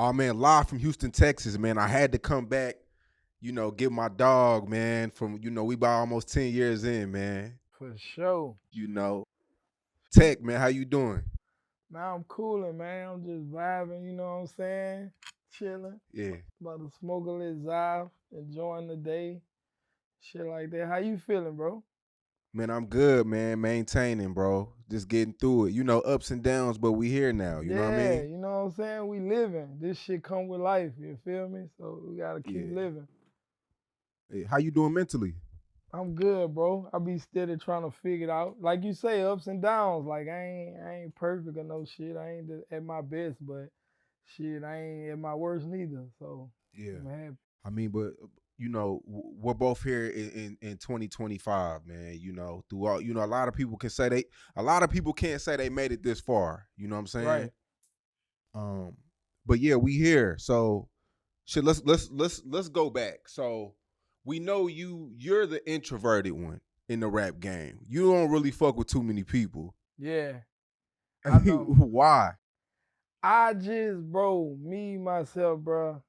Oh man, live from Houston, Texas, man. I had to come back, get my dog, man. From we about almost 10 years in, man. For sure. You know, Tech, man, how you doing? Man, I'm cooling, man. I'm just vibing, you know what I'm saying? Chilling. Yeah, About to smoke a little Zyve, enjoying the day. Shit like that. How you feeling, bro? man, I'm good, man. Maintaining, bro. Just getting through it. Ups and downs, but we here now. You know what I Yeah, mean? you know what I'm saying? We living. This shit come with life, you feel me? So we gotta keep Yeah. living. Hey, how you doing mentally? I'm good, bro. I be steady trying to figure it out. Like you say, ups and downs. Like I ain't perfect or no shit. I ain't at my best, but shit, I ain't at my worst neither. So Yeah. I'm happy. I mean, but we're both here in 2025, man. Through all, a lot of people can say a lot of people can't say they made it this far. You know what I'm saying? Right. Um, but yeah, we here. So shit, let's go back. So we know you're the introverted one in the rap game. You don't really fuck with too many people. Yeah, I I mean, don't. why? I just, bro, me myself, bro.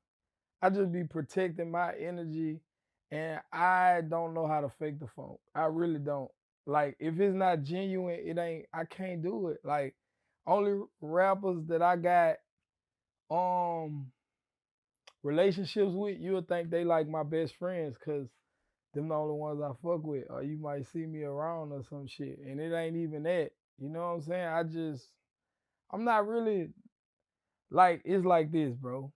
I just be protecting my energy, and I don't know how to fake the funk. I really don't. Like, if it's not genuine, it ain't. I can't do it. Like, only rappers that I got um relationships with, you'll think they like my best friends, cause them the only ones I fuck with. Or you might see me around or some shit, and it ain't even that. You know what I'm saying? I'm not really like. It's like this, bro.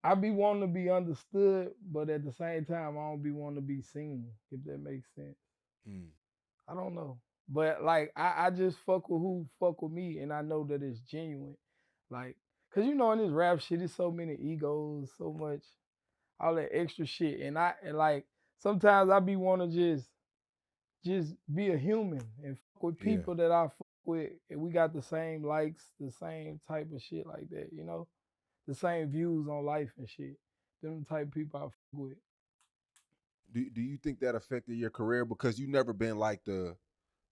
I be wanting to be understood, but at the same time, I don't be wanting to be seen, if that makes sense. Mm, I don't know. But like I just fuck with who fuck with me and I know that it's genuine. Like, cause you know in this rap shit, it's so many egos, so much, all that extra shit. And like sometimes I be wanna just be a human and fuck with yeah. people that I fuck with and we got the same likes, the same type of shit like that, you know? The same views on life and shit. Them the type of people I fuck with. Do you think that affected your career because you never been like the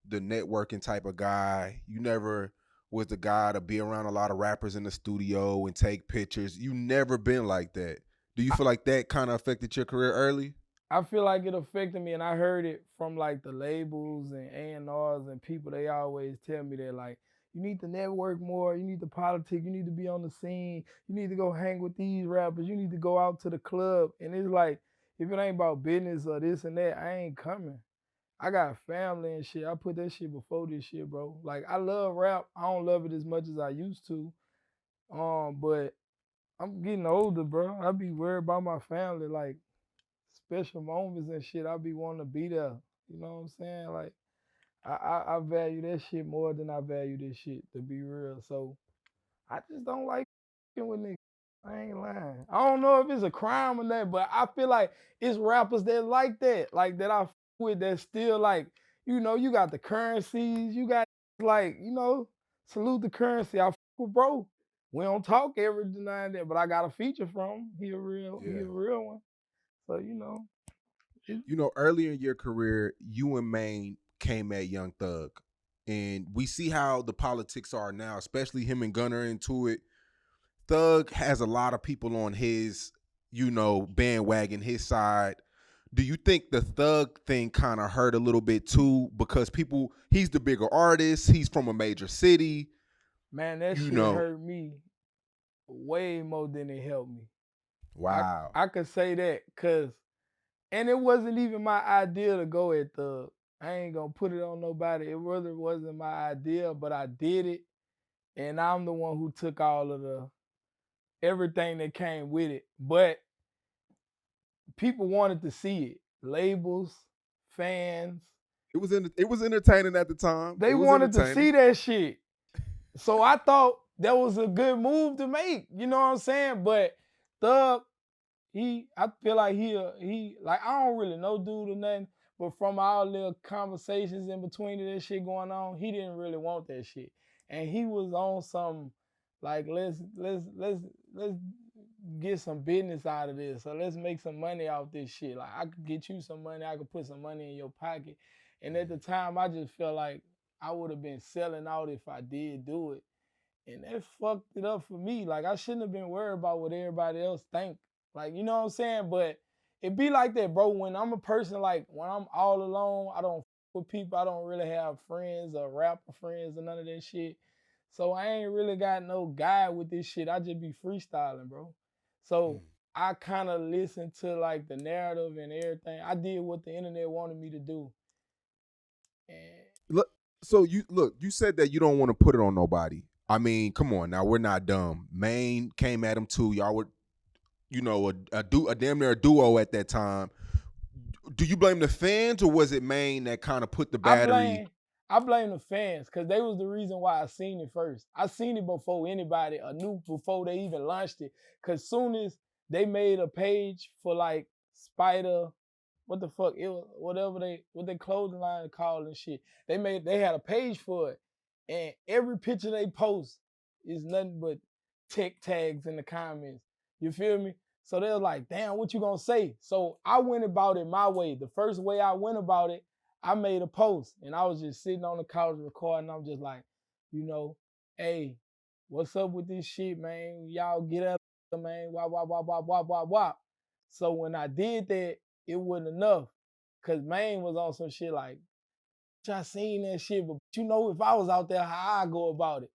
networking type of guy? You never was the guy to be around a lot of rappers in the studio and take pictures. You never been like that. Do you I, feel like that kind of affected your career early? I feel like it affected me, and I heard it from like the labels and A&Rs and people. They always tell me that like you need to network more, you need to politic, you need to be on the scene, you need to go hang with these rappers, you need to go out to the club. And it's like if it ain't about business or this and that, I ain't coming. I got family and shit. I put that shit before this shit, bro. Like I love rap. I don't love it as much as I used to. But I'm getting older, bro. I be worried about my family, like special moments and shit. I be wanting to be there. You know what I'm saying? Like I value that shit more than I value this shit, to be real. So I just don't like with niggas. I ain't lying. I don't know if it's a crime or not, but I feel like it's rappers that like that, like that I with that still like, you got the currencies, you got like, salute the currency. I with bro. We don't talk every now and then, but I got a feature from him. He Yeah. a real one. So it, Earlier in your career, you and Maine came at Young Thug. And we see how the politics are now, especially him and Gunner into it. Thug has a lot of people on his, bandwagon, his side. Do you think the Thug thing kind of hurt a little bit too? Because he's the bigger artist, he's from a major city, man, that you shit know. hurt me way more than it helped me. I Wow. I could say that because and it wasn't even my idea to go at Thug. I ain't gonna put it on nobody. It really wasn't my idea, but I did it, and I'm the one who took all of the everything that came with it. But people wanted to see it. Labels, fans, It was entertaining at the time. they It was wanted to entertaining. see that shit. So I thought that was a good move to make. You know what I'm saying? But Thug, I feel like he like I don't really know dude or nothing, but from all the conversations in between that shit going on, he didn't really want that shit, and he was on some like let's get some business out of this, so let's make some money off this shit. Like I could get you some money, I could put some money in your pocket, and at the time I just felt like I would have been selling out if I did do it, And that fucked it up for me. Like I shouldn't have been worried about what everybody else think. Like, you know what I'm saying? But it be like that, bro. When I'm a person, like when I'm all alone, I don't with people. I don't really have friends or rapper friends or none of that shit. So I ain't really got no guide with this shit. I just be freestyling, bro. So I kind of listen to like the narrative and everything. I did what the internet wanted me to do. And Look, so you said that you don't want to put it on nobody. I mean, come on now, we're not dumb. Maine came at him too. Y'all were, a damn near a duo at that time. Do you blame the fans or was it Maine that kind of put the I battery? blame I blame the fans because they was the reason why I seen it first. I seen it before anybody or knew before they even launched it. Cause soon as they made a page for like Spider, what the fuck it was, what they clothing line called and shit. They had a page for it, and every picture they post is nothing but tech tags in the comments. You feel me? So they're like, damn, what you gonna say? So I went about it my way. The first way I went about it, I made a post and I was just sitting on the couch recording. I'm just like, you know, hey, what's up with this shit, man? Y'all get up, man. Wah, wah, wah, wah, wah, wah, wah. So when I did that, it wasn't enough. Cause Maine was on some shit like, I seen that shit, but you know, if I was out there, how I go about it.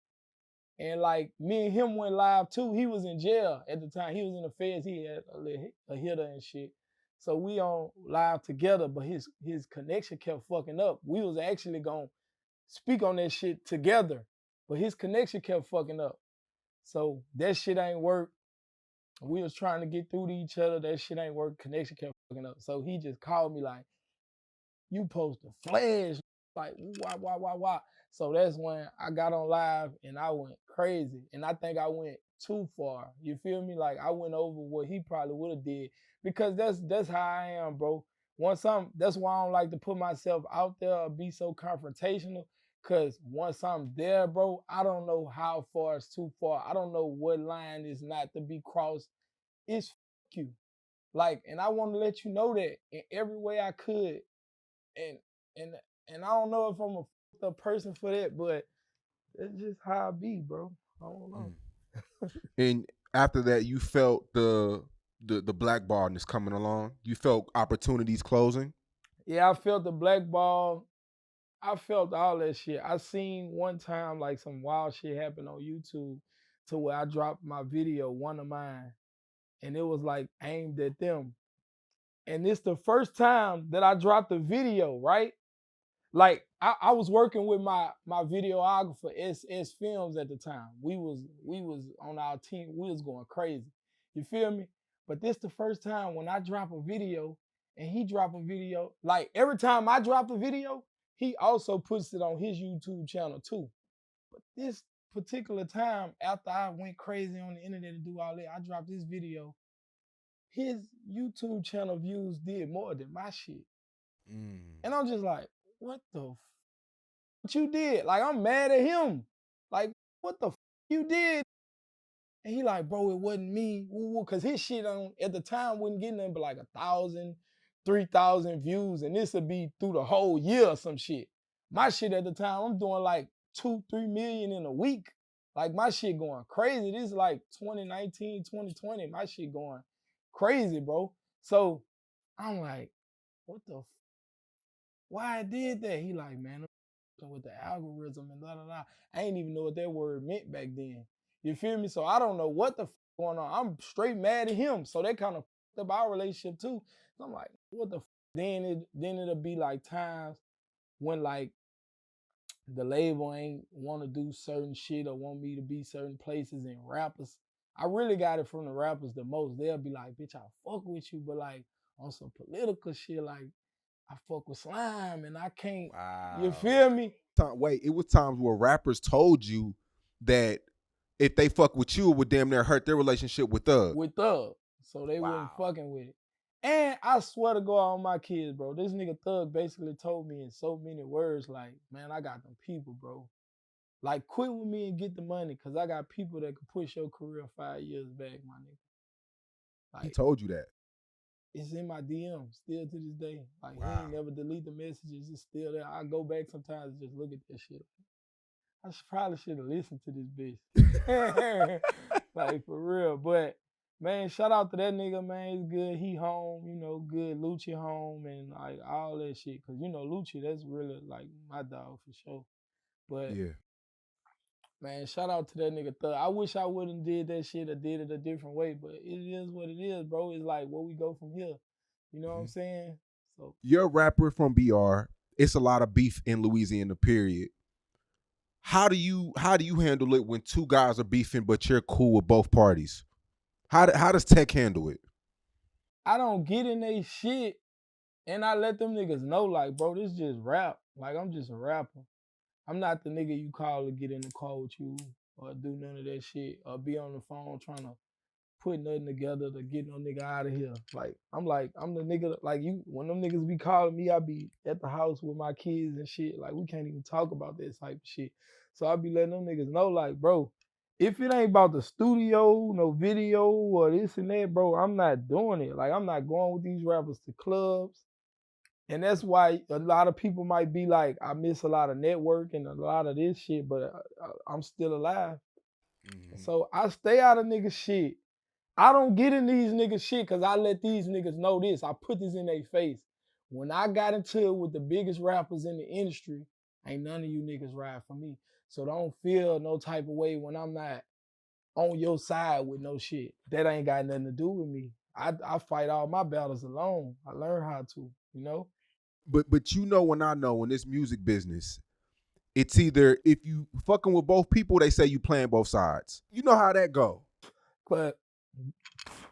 And like me and him went live too. He was in jail at the time. He was in the feds. He had a hitter and shit. So we on live together, but his connection kept fucking up. We was actually gonna speak on that shit together, but his connection kept fucking up. So that shit ain't work. We was trying to get through to each other. That shit ain't work. Connection kept fucking up. So he just called me like, you supposed to flash, like why. So that's when I got on live and I went crazy. And I think I went too far. You feel me? Like I went over what he probably would have did. Because that's how I am, bro. That's why I don't like to put myself out there or be so confrontational. Cause once I'm there, bro, I don't know how far is too far. I don't know what line is not to be crossed. It's you. Like, and I want to let you know that in every way I could and and and I don't know if I'm a fucked up person for that, but that's just how I be, bro. I don't know. And after that, you felt the blackballedness coming along. You felt opportunities closing. Yeah, I felt the black ball. I felt all that shit. I seen one time like some wild shit happen on YouTube to where I dropped my video, one of mine, and it was like aimed at them. And it's the first time that I dropped a video, right? Like I was working with my videographer SS Films at the time. We was on our team. We was going crazy. You feel me? But this the first time when I drop a video and he drop a video. Like every time I drop a video, he also puts it on his YouTube channel too. But this particular time, after I went crazy on the internet to do all that, I dropped this video. His YouTube channel views did more than my shit. And I'm just like, what the what you did? Like, I'm mad at him. Like, what the you did? And he like, bro, it wasn't me. Cause his shit on at the time wasn't getting nothing but like 1,000, 3,000 views. And this would be through the whole year or some shit. My shit at the time, I'm doing like 2, 3 million in a week. Like my shit going crazy. This is like 2019, 2020. My shit going crazy, bro. So I'm like, what the why I did that? He like, man, with the algorithm and blah blah blah. I ain't even know what that word meant back then. You feel me? So I don't know what the going on. I'm straight mad at him. So that kind of up our relationship too. So I'm like, what the then it'll be like times when like the label ain't want to do certain shit or want me to be certain places and rappers. I really got it from the rappers the most. They'll be like, bitch, I fuck with you, but like on some political shit, like I fuck with slime and I can't. You Wow. feel me? Wait, it was times where rappers told you that if they fuck with you, it would damn near hurt their relationship with Thug. With Thug. So they wasn't Wow. fucking with it. And I swear to God on my kids, bro, this nigga Thug basically told me in so many words, like, man, I got them people, bro. Like, quit with me and get the money, cause I got people that could push your career 5 years back, my nigga. He Like, told you that. it's in my DM still to this day. Like, he Wow. ain't never delete the messages. It's still there. I go back sometimes and just look at that shit. probably should have listened to this bitch. Like for real. But man, shout out to that nigga, man. He's good. He home, good. Lucci home and like all that shit. Cause Lucci, that's really like my dog for sure. But Yeah. man, shout out to that nigga Thug. I wish I wouldn't did that shit or did it a different way, but it is what it is, bro. It's like where we go from here. You know what I'm Mhm. saying? So You're a rapper from BR. It's a lot of beef in Louisiana, period. How do you handle it when two guys are beefing but you're cool with both parties? How does Tech handle it? I don't get in they shit and I let them niggas know, like, bro, this just rap. Like, I'm just a rapper. I'm not the nigga you call to get in the car with you or do none of that shit or be on the phone trying to put nothing together to get no nigga out of here. Like, I'm the nigga, like you, when them niggas be calling me, I be at the house with my kids and shit. Like, we can't even talk about that type of shit. So I be letting them niggas know, like, bro, if it ain't about the studio, no video or this and that, bro, I'm not doing it. Like, I'm not going with these rappers to clubs. And that's why a lot of people might be like, I miss a lot of network and a lot of this shit, but I'm still alive. Mm-hmm. So I stay out of nigga shit. I don't get in these niggas shit because I let these niggas know this. I put this in their face. When I got into it with the biggest rappers in the industry, ain't none of you niggas ride for me. So don't feel no type of way when I'm not on your side with no shit. That ain't got nothing to do with me. I fight all my battles alone. I learned how to, you know? But when I know in this music business, it's either if you fucking with both people, they say you playing both sides. You know how that go. But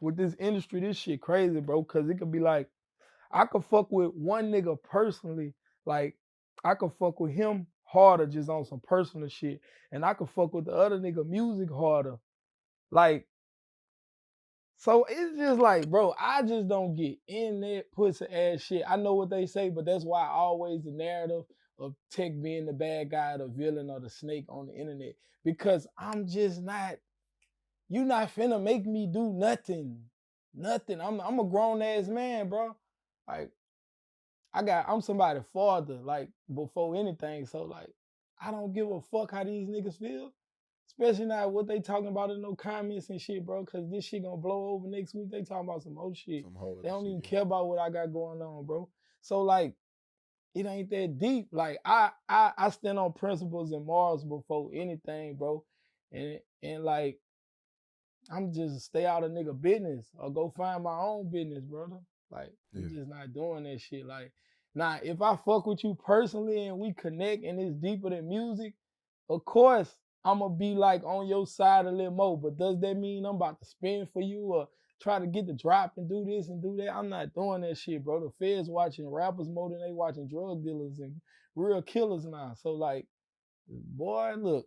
with this industry, this shit crazy, bro, because it could be like, I could fuck with one nigga personally, like I could fuck with him harder just on some personal shit, and I could fuck with the other nigga music harder. Like, so it's just like, bro, I just don't get in that pussy ass shit. I know what they say, but that's why always the narrative of Tech being the bad guy, the villain, or the snake on the internet. Because I'm just not, you not finna make me do nothing. Nothing. I'm a grown ass man, bro. Like, I'm somebody father, like before anything. So like I don't give a fuck how these niggas feel. Especially not what they talking about in no comments and shit, bro. Cause this shit gonna blow over next week. They talking about some old shit. Some whole They other don't shit. even Yeah. care about what I got going on, bro. So like it ain't that deep. Like I stand on principles and morals before anything, bro. And like I'm just stay out of nigga business or go find my own business, brother. Like we Yeah. just not doing that shit. Like now, if I fuck with you personally and we connect and it's deeper than music, of course I'ma be like on your side a little more. But does that mean I'm about to spin for you or try to get the drop and do this and do that? I'm not doing that shit, bro. The feds watching rappers more than they watching drug dealers and real killers now. So like boy, look,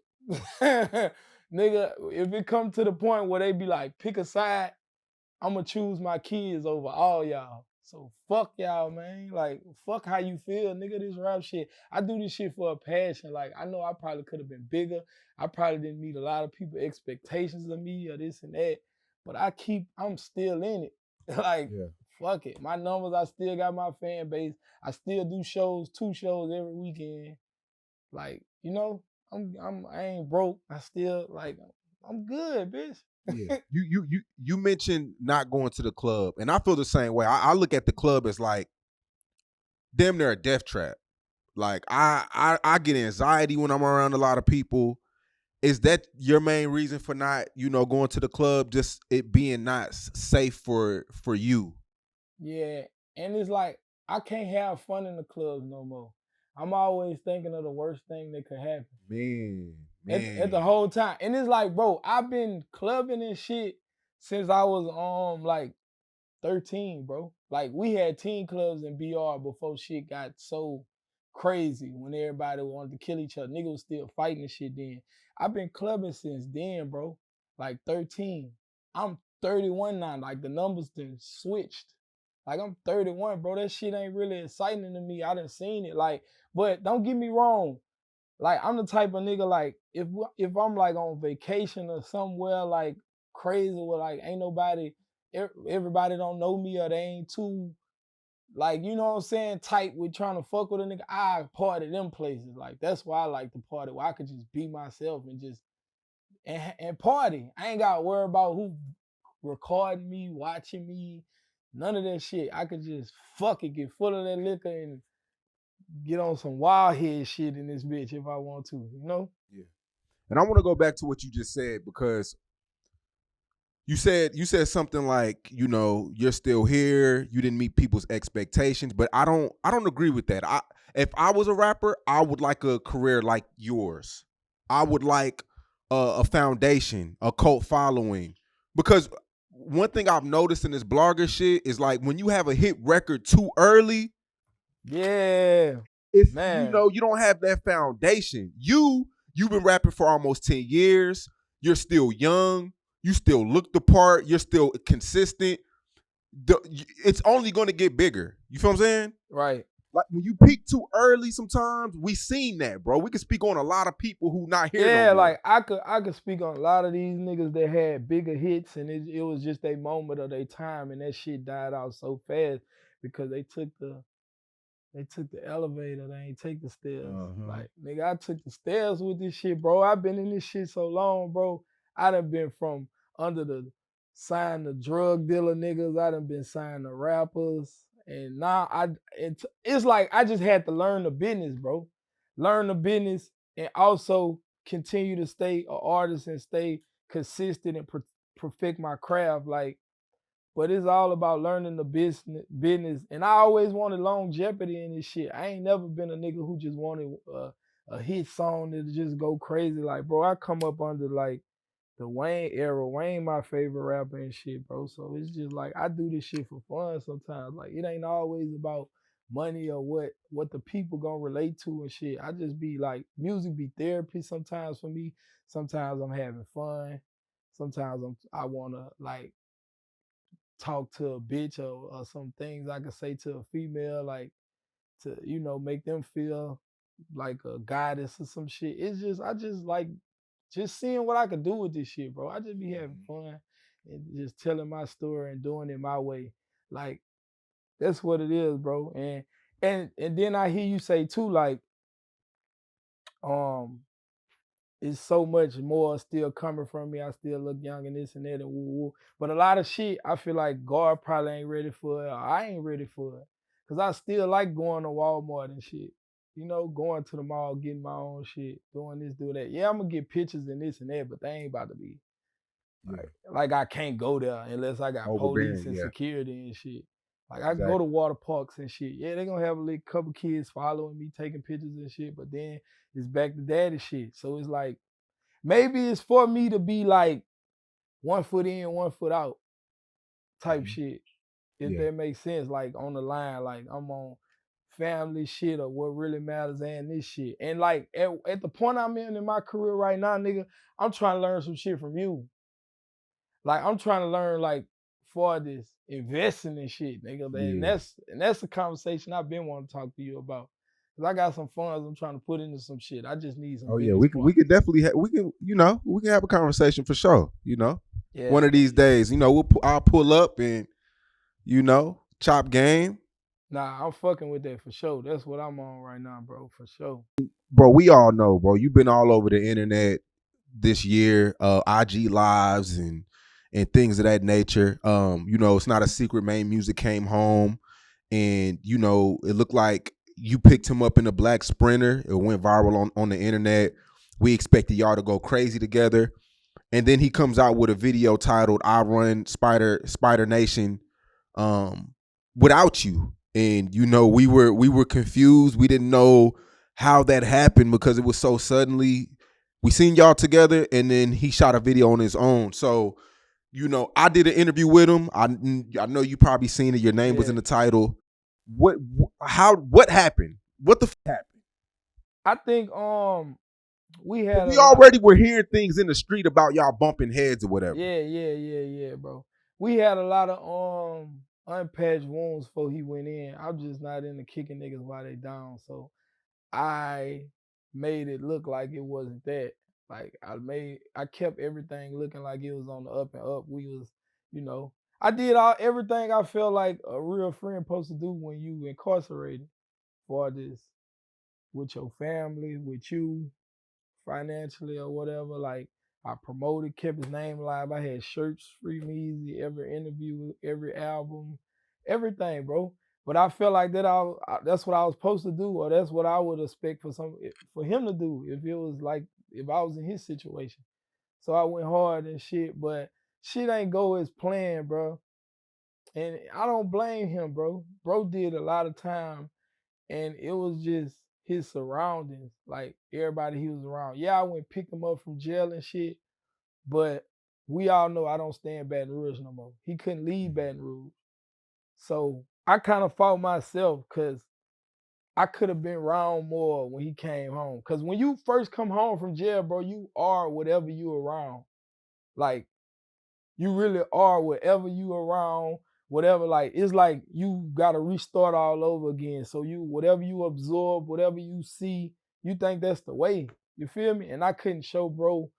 nigga, if it come to the point where they be like, pick a side, I'ma choose my kids over all y'all. So fuck y'all, man. Like, fuck how you feel, nigga. This rap shit. I do this shit for a passion. Like, I know I probably could have been bigger. I probably didn't meet a lot of people' expectations of me or this and that. But I'm still in it. Like, Yeah. fuck it. My numbers, I still got my fan base. I still do shows, 2 shows every weekend. Like, I ain't broke. I still like I'm good, bitch. Yeah. You mentioned not going to the club, and I feel the same way. I look at the club as like damn near a death trap. Like I get anxiety when I'm around a lot of people. Is that your main reason for not, going to the club? Just it being not safe for you. Yeah. And it's like I can't have fun in the clubs no more. I'm always thinking of the worst thing that could happen. Man, At the man. whole time. And it's like, bro, I've been clubbing and shit since I was like 13, bro. Like we had teen clubs in BR before shit got so crazy when everybody wanted to kill each other. Niggas was still fighting and shit then. I've been clubbing since then, bro. Like 13. I'm 31 now. Like the numbers done switched. Like I'm 31, bro. That shit ain't really exciting to me. I done seen it. Like, but don't get me wrong. Like I'm the type of nigga like if I'm like on vacation or somewhere like crazy where like ain't nobody everybody don't know me or they ain't too like, you know what I'm saying, tight with trying to fuck with a nigga, I party them places. Like that's why I like to party, where I could just be myself and just and party. I ain't got to worry about who recording me, watching me, none of that shit. I could just fuck it, get full of that liquor and get on some wild head shit in this bitch if I want to, you know? Yeah. And I want to go back to what you just said because you said something like, you're still here, you didn't meet people's expectations, but I don't agree with that. If I was a rapper, I would like a career like yours. I would like a foundation, a cult following. Because one thing I've noticed in this blogger shit is like when you have a hit record too early, Yeah, it's man. you don't have that foundation. You've been rapping for almost 10 years. You're still young. You still look the part. You're still consistent. It's only going to get bigger. You feel what I'm saying? Right. Like when you peak too early, sometimes we seen that, bro. We can speak on a lot of people who not here no Yeah, more. like I could speak on a lot of these niggas that had bigger hits and it was just a moment of their time and that shit died out so fast because they took the elevator, they ain't take the stairs. Uh-huh. Like, nigga, I took the stairs with this shit, bro. I've been in this shit so long, bro. I done been from under the signed the drug dealer niggas. I done been signed to rappers. And now it's like I just had to learn the business, bro. Learn the business and also continue to stay an artist and stay consistent and perfect my craft. Like, but it's all about learning the business. And I always wanted longevity in this shit. I ain't never been a nigga who just wanted a hit song to just go crazy. Like, bro, I come up under like the Wayne era. Wayne my favorite rapper and shit, bro. So it's just like I do this shit for fun sometimes. Like it ain't always about money or what the people gonna relate to and shit. I just be like music be therapy sometimes for me. Sometimes I'm having fun. Sometimes I wanna like talk to a bitch or some things I could say to a female, like to, make them feel like a goddess or some shit. It's just, I just like just seeing what I could do with this shit, bro. I just be having fun and just telling my story and doing it my way. Like, that's what it is, bro. And then I hear you say too, like, um, it's so much more still coming from me. I still look young and this and that and woo woo. But a lot of shit, I feel like God probably ain't ready for it. Or I ain't ready for it. Cause I still like going to Walmart and shit. Going to the mall, getting my own shit, doing this, doing that. Yeah, I'm gonna get pictures and this and that, but they ain't about to be Yeah. like I can't go there unless I got police Overbearing. and Yeah. security and shit. Like I can go to Exactly. water parks and shit. Yeah, they gonna have a little couple kids following me, taking pictures and shit. But then it's back to daddy shit. So it's like maybe it's for me to be like 1 foot in, 1 foot out type Mhm. shit. If Yeah. that makes sense, like on the line, like I'm on family shit or what really matters and this shit. And like at the point I'm in my career right now, nigga, I'm trying to learn some shit from you. Like I'm trying to learn like for this investing in shit, nigga. And Yeah. that's a conversation I've been wanting to talk to you about. Cause I got some funds I'm trying to put into some shit. I just need some Oh yeah, business we could partners. definitely we can have a conversation for sure. Yeah, One of these days, I'll pull up and chop game, nah, I'm fucking with that for sure. That's what I'm on right now, bro, for sure. bro. We all know, bro. You've been all over the internet this year, IG lives and things of that nature. It's not a secret. Maine Music came home, and it looked like you picked him up in a black Sprinter. It went viral on the internet. We expected y'all to go crazy together. And then he comes out with a video titled "I Run Spider Nation," um, without you. And we were confused. We didn't know how that happened because it was so suddenly. We seen y'all together, and then he shot a video on his own. So I did an interview with him. I know you probably seen it. Your name was Yeah. in the title. What happened? What the happened? I think we had a We lot. already were hearing things in the street about y'all bumping heads or whatever. Yeah, bro. We had a lot of unpatched wounds before he went in. I'm just not into kicking niggas while they down. So I made it look like it wasn't that. Like I kept everything looking like it was on the up and up. We was, you know, I did all everything I felt like a real friend supposed to do when you incarcerated for this with your family, with you, financially or whatever. Like I promoted, kept his name alive. I had shirts, free music, every interview, every album, everything, bro. But I felt like that's what I was supposed to do, or that's what I would expect for him to do if it was like if I was in his situation. So I went hard and shit, but shit ain't go as planned, bro. And I don't blame him, bro. Bro did a lot of time and it was just his surroundings, like everybody he was around. Yeah, I went pick him up from jail and shit, but we all know I don't stay in Baton Rouge no more. He couldn't leave Baton Rouge, so I kind of fought myself because I could have been around more when he came home. Because when you first come home from jail, bro, you are whatever you around. Like you really are whatever you around, whatever. Like it's like you gotta restart all over again. So you whatever you absorb, whatever you see, you think that's the way. You feel me? And I couldn't show bro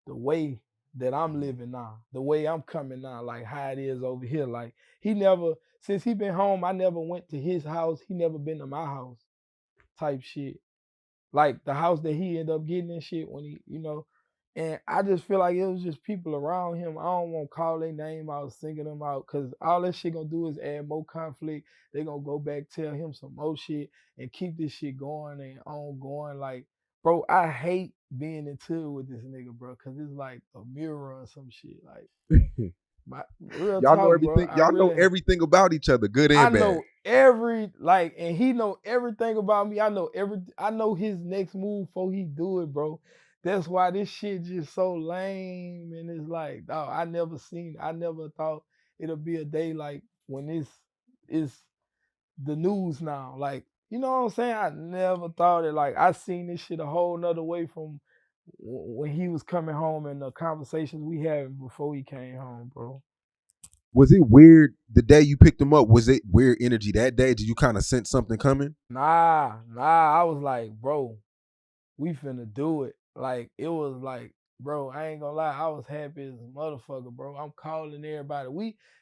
the way that I'm living now, the way I'm coming now, like how it is over here. Like he never since he been home, I never went to his house. He never been to my house type shit like the house that he ended up getting and shit when he. And I just feel like it was just people around him. I don't want to call their name out, singing them out, because all that shit gonna do is add more conflict. They gonna go back, tell him some more shit, and keep this shit going and ongoing. Like, bro, I hate being in tour with this nigga, bro, because it's like a mirror or some shit. Like, my real Y'all know talk, bro. everything. I Y'all know really everything about each other, good I and bad. know every like, and he know everything about me. I know his next move before he do it, bro. That's why this shit just so lame, and it's like, dog, I never thought it'll be a day like when this is the news now. Like, you know what I'm saying? I never thought it. Like, I seen this shit a whole nother way from when he was coming home and the conversations we had before he came home, bro. Was it weird the day you picked him up? Was it weird energy that day? Did you kind of sense something coming? Nah. I was like, bro, we finna do it. Like, it was like, bro, I ain't gonna lie, I was happy as a motherfucker, bro. I'm calling everybody.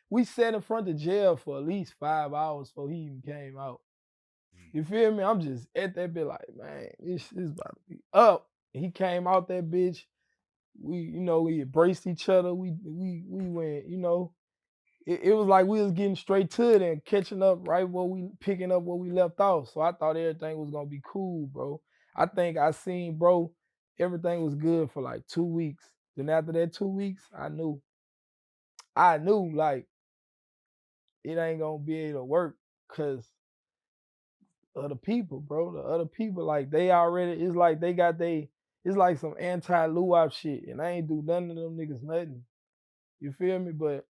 We sat in front of jail for at least 5 hours before he even came out. You feel me? I'm just at that bit like, man, this about to be up. He came out that bitch. We embraced each other. We went, it was like we was getting straight to it and catching up right where we picking up where we left off. So I thought everything was gonna be cool, bro. I think I seen bro, everything was good for like 2 weeks. Then after that 2 weeks, I knew like it ain't gonna be able to work because of the people, bro. The other people, like they already, it's like they got it's like some anti luau shit, and I ain't do none of them niggas nothing. You feel me? But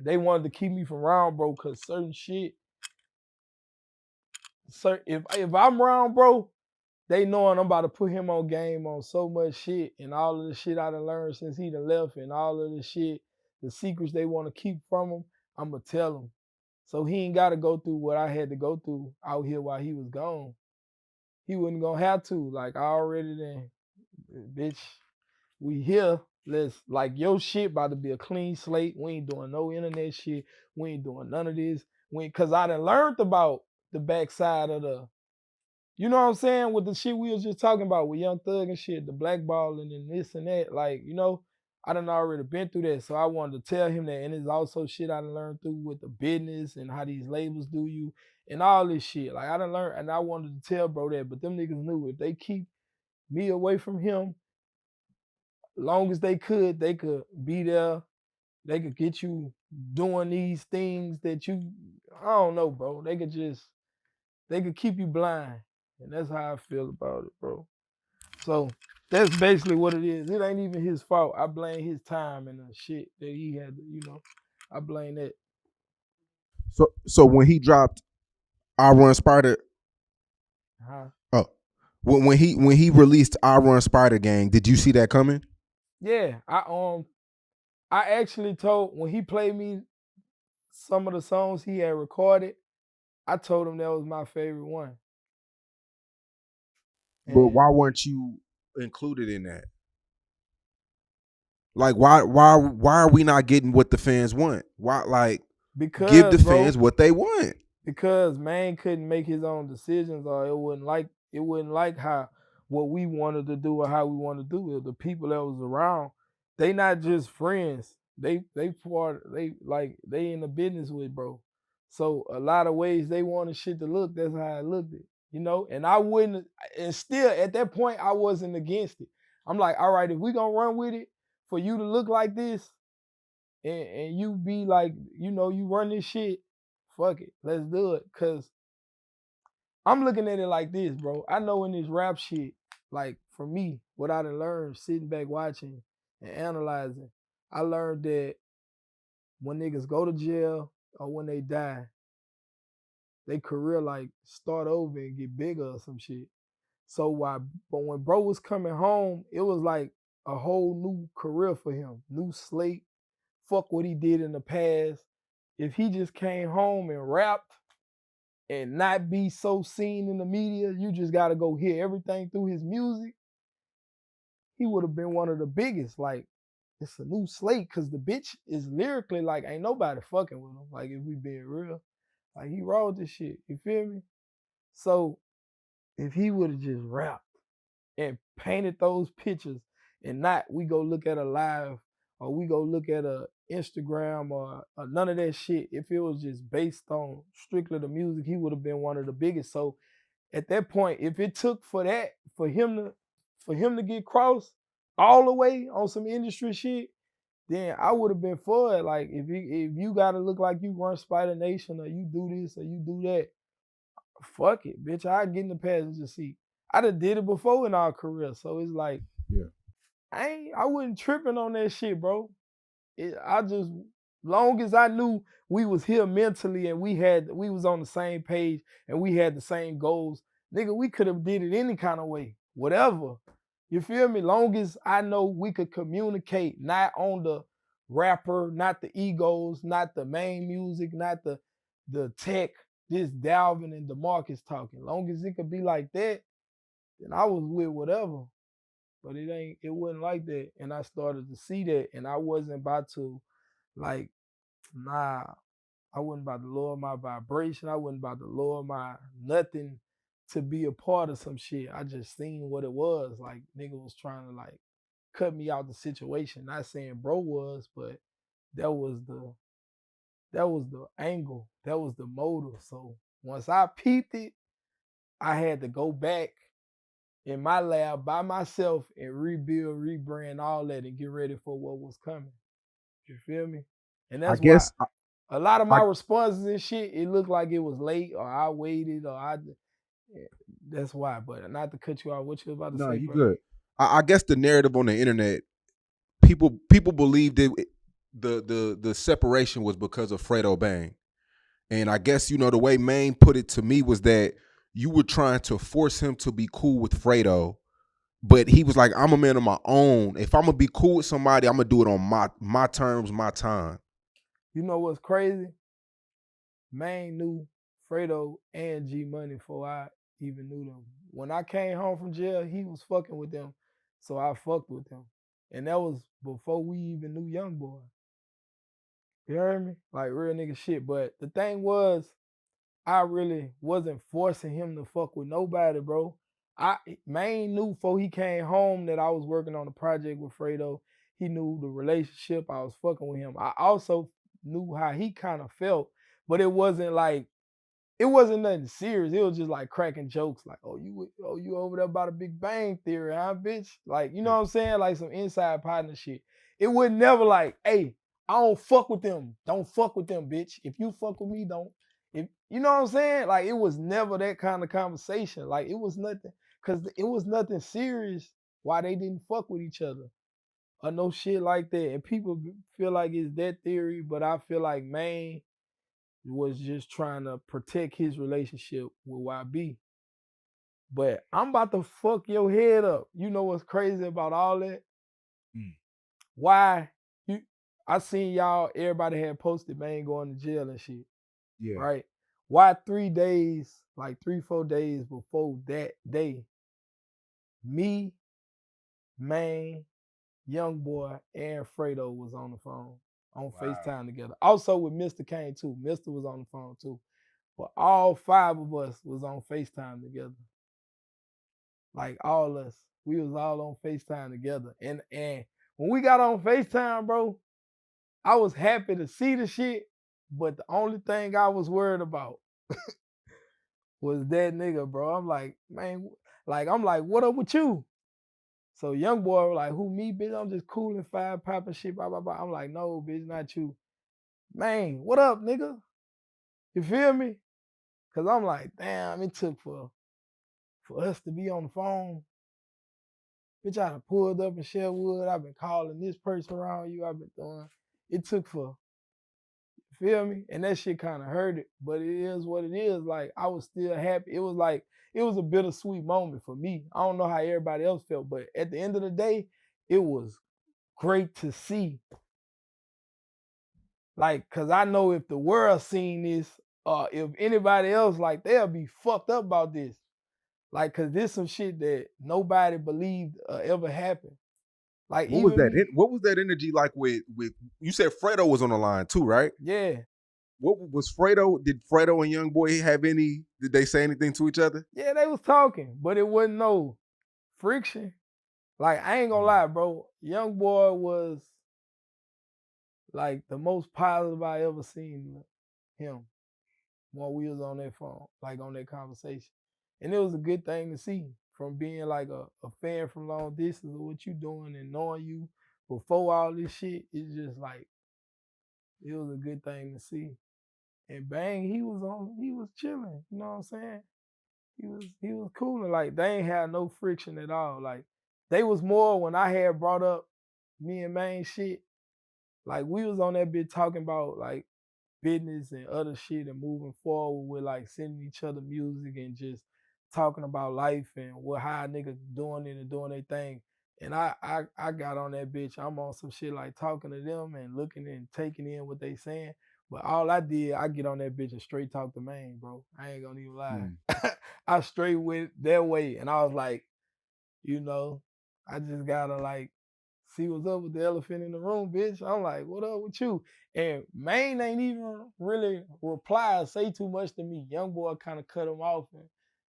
they wanted to keep me from around, bro, cause certain shit. If I'm around, bro, they knowing I'm about to put him on game on so much shit and all of the shit I done learned since he done left and all of the shit, the secrets they want to keep from him, I'ma tell him. So he ain't gotta go through what I had to go through out here while he was gone. He wasn't gonna have to. Like I already done, bitch, we here. Let's like your shit about to be a clean slate. We ain't doing no internet shit. We ain't doing none of this. Cause I done learned about the backside of you know what I'm saying? With the shit we was just talking about with Young Thug and shit, the blackballing and this and that. Like, I done already been through that. So I wanted to tell him that. And it's also shit I done learned through with the business and how these labels do you and all this shit. Like I done learned and I wanted to tell bro that. But them niggas knew if they keep me away from him, long as they could be there. They could get you doing these things that I don't know, bro. They could keep you blind. And that's how I feel about it, bro. So that's basically what it is. It ain't even his fault. I blame his time and the shit that he had. I blame that. So when he dropped I Run Spider, Huh? oh, when he released I Run Spider Gang, did you see that coming? Yeah. I actually told when he played me some of the songs he had recorded, I told him that was my favorite one. But And why weren't you included in that? Like why are we not getting what the fans want? Why like give Because, the bro, fans what they want? because man couldn't make his own decisions, or it wouldn't like how what we wanted to do or how we wanted to do it. The people that was around, they not just friends. They in the business with, bro. So a lot of ways they wanted shit to look. That's how I looked it, And I wouldn't. And still at that point I wasn't against it. I'm like, all right, if we gonna run with it for you to look like this, and you be like, you run this shit, fuck it, let's do it. Cause I'm looking at it like this, bro. I know in this rap shit, like for me, what I done learned sitting back watching and analyzing, I learned that when niggas go to jail or when they die, they career like start over and get bigger or some shit. So but when bro was coming home, it was like a whole new career for him, new slate. Fuck what he did in the past. If he just came home and rapped and not be so seen in the media, you just gotta go hear everything through his music, he would have been one of the biggest. Like, it's a new slate because the bitch is lyrically like ain't nobody fucking with him. Like, if we being real, like he wrote this shit. You feel me? So if he would have just rapped and painted those pictures and not we go look at a live or we go look at a Instagram or none of that shit. If it was just based on strictly the music, he would have been one of the biggest. So at that point, if it took for him to get crossed all the way on some industry shit, then I would have been for it. Like if you gotta look like you run Spider Nation or you do this or you do that, fuck it, bitch. I get in the passenger seat. I done did it before in our career, so it's like Yeah. I wasn't tripping on that shit, bro. I just long as I knew we was here mentally and we was on the same page and we had the same goals, nigga, we could have did it any kind of way, whatever. You feel me? Long as I know we could communicate, not on the rapper, not the egos, not the Maine Musik, not the tech, just Dalvin and DeMarcus talking. Long as it could be like that, then I was with whatever. But it wasn't like that. And I started to see that and I wasn't about to like, nah, I wasn't about to lower my vibration. I wasn't about to lower my nothing to be a part of some shit. I just seen what it was. Like nigga was trying to like cut me out the situation. Not saying bro was, but that was the that was the angle. That was the motive. So once I peeped it, I had to go back in my lab by myself and rebuild, rebrand all that and get ready for what was coming. You feel me? And I that's why guess a lot of I my responses and shit, it looked like it was late or I waited or yeah, that's why. But not to cut you off, what you was about to no, say, you bro? good. I guess the narrative on the internet, people believed the separation was because of Fredo Bang. And I guess, the way Maine put it to me was that you were trying to force him to be cool with Fredo, but he was like, I'm a man of my own. If I'm gonna be cool with somebody, I'm gonna do it on my terms, my time. You know what's crazy? Maine knew Fredo and G Money before I even knew them. When I came home from jail, he was fucking with them, so I fucked with them, and that was before we even knew Youngboy. You heard me? Like real nigga shit. But the thing was, I really wasn't forcing him to fuck with nobody, bro. I Maine knew before he came home that I was working on a project with Fredo. He knew the relationship. I was fucking with him. I also knew how he kind of felt, but it wasn't nothing serious. It was just like cracking jokes, like, you over there about a Big Bang Theory, huh, bitch? Like, you know what I'm saying? Like some inside partner shit. It would never like, hey, I don't fuck with them. Don't fuck with them, bitch. If you fuck with me, don't. If you know what I'm saying? Like, it was never that kind of conversation. Like, it was nothing, cause it was nothing serious why they didn't fuck with each other or no shit like that. And people feel like it's that theory, but I feel like man was just trying to protect his relationship with YB. But I'm about to fuck your head up. You know what's crazy about all that? Mm. Why you I seen y'all, everybody had posted man going to jail and shit, Yeah. right? Why 3 days, like 3, 4 days before that day, me, man, Youngboy and Fredo was on the phone on Wow. FaceTime together. Also with Mr. Kane too. Mr. was on the phone too. But all five of us was on FaceTime together. Like all us. We was all on FaceTime together. And when we got on FaceTime, bro, I was happy to see the shit, but the only thing I was worried about was that nigga, bro. I'm like, man, like I'm like, what up with you? So young boy was like, who me, bitch? I'm just cooling five popping shit, blah blah blah. I'm like, no, bitch, not you. Man, what up, nigga? You feel me? Cause I'm like, damn, it took for us to be on the phone. Bitch, I done pulled up in Sherwood. I've been calling this person around you. I've been doing. It took for, feel me? And that shit kind of hurt it, but it is what it is. Like I was still happy. It was like it was a bittersweet moment for me. I don't know how everybody else felt, but at the end of the day, it was great to see. Like, cause I know if the world seen this, if anybody else, like they'll be fucked up about this. Like, cause this some shit that nobody believed ever happened. Like What was even that? me, What was that energy like with you said Fredo was on the line too, right? yeah, What was Fredo? Did Fredo and Young Boy have any? Did they say anything to each other? yeah, they was talking, but it wasn't no friction. Like I ain't gonna lie, bro. Young boy was like the most positive I ever seen him when we was on that phone, like on that conversation. And it was a good thing to see from being like a fan from long distance of what you doing and knowing you before all this shit. It's just like it was a good thing to see. And bang, he was chilling. You know what I'm saying? He was cool and like they ain't had no friction at all. Like they was more when I had brought up me and Maine shit. Like we was on that bit talking about like business and other shit and moving forward with like sending each other music and just talking about life and what how niggas doing it and doing their thing. And I got on that bitch. I'm on some shit like talking to them and looking and taking in what they saying. But all I did, I get on that bitch and straight talk to Maine, bro. I ain't gonna even lie. Hmm. I straight went their way and I was like, you know, I just gotta like see what's up with the elephant in the room, bitch. I'm like, what up with you? And Maine ain't even really reply or say too much to me. Young boy kind of cut him off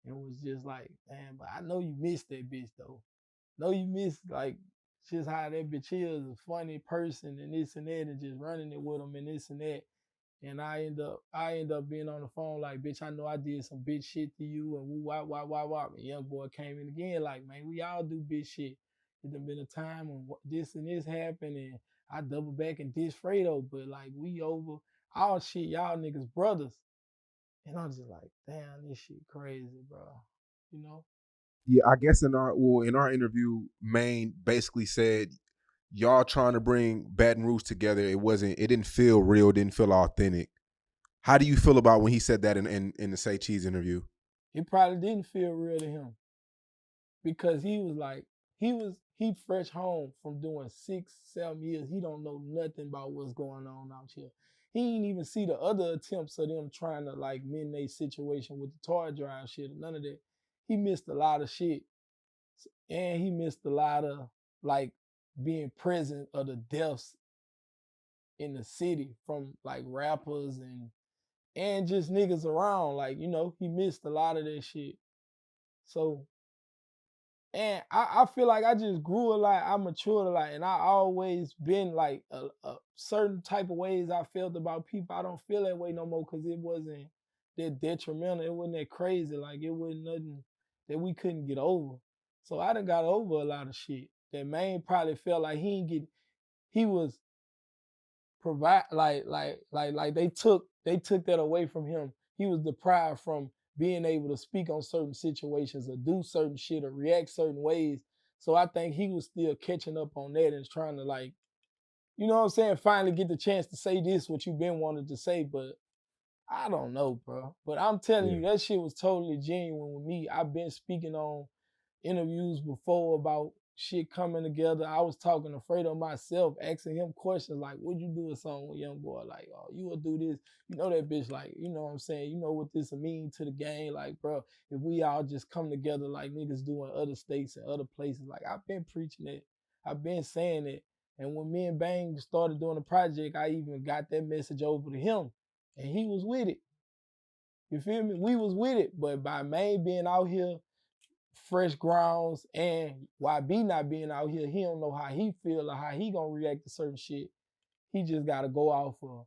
and was just like, man, but I know you missed that bitch though. Know you missed like just how that bitch is, a funny person and this and that and just running it with him and this and that. And I end up being on the phone like, bitch, I know I did some bitch shit to you and woo wop wop wop wop. And young boy came in again like, man, we all do bitch shit. It done been a time when this and this happened and I double back and diss Fredo, but like we over all shit, y'all niggas brothers. And I'm just like, damn, this shit crazy, bro. You know? Yeah, I guess in our interview, Maine basically said y'all trying to bring Baton Rouge together. It didn't feel real, didn't feel authentic. How do you feel about when he said that in the Say Cheese interview? It probably didn't feel real to him because he fresh home from doing 6, 7 years. He don't know nothing about what's going on out here. He ain't even see the other attempts of them trying to like mend their situation with the toy drive shit or none of that. He missed a lot of shit. And he missed a lot of like being present of the deaths in the city from like rappers and just niggas around. Like, you know, he missed a lot of that shit. So and I feel like I just grew a lot, I matured a lot, and I always been like a certain type of ways I felt about people. I don't feel that way no more because it wasn't that detrimental. It wasn't that crazy. Like it wasn't nothing that we couldn't get over. So I done got over a lot of shit. That man probably felt like he was provide like they took that away from him. He was deprived from being able to speak on certain situations or do certain shit or react certain ways. So I think he was still catching up on that and trying to like, you know what I'm saying, finally get the chance to say this what you've been wanting to say. But I don't know, bro. But I'm telling Yeah. you, that shit was totally genuine with me. I've been speaking on interviews before about shit coming together. I was talking to Fredo myself, asking him questions like, would you do a song with Young Boy? Like, oh, you will do this. You know that bitch, like, you know what I'm saying? You know what this will mean to the game. Like, bro, if we all just come together like niggas do in other states and other places, like I've been preaching that. I've been saying it. And when me and Bang started doing the project, I even got that message over to him, and he was with it. You feel me? We was with it, but by Maine being out here, fresh grounds, and YB not being out here, he don't know how he feel or how he gonna react to certain shit. He just gotta go off of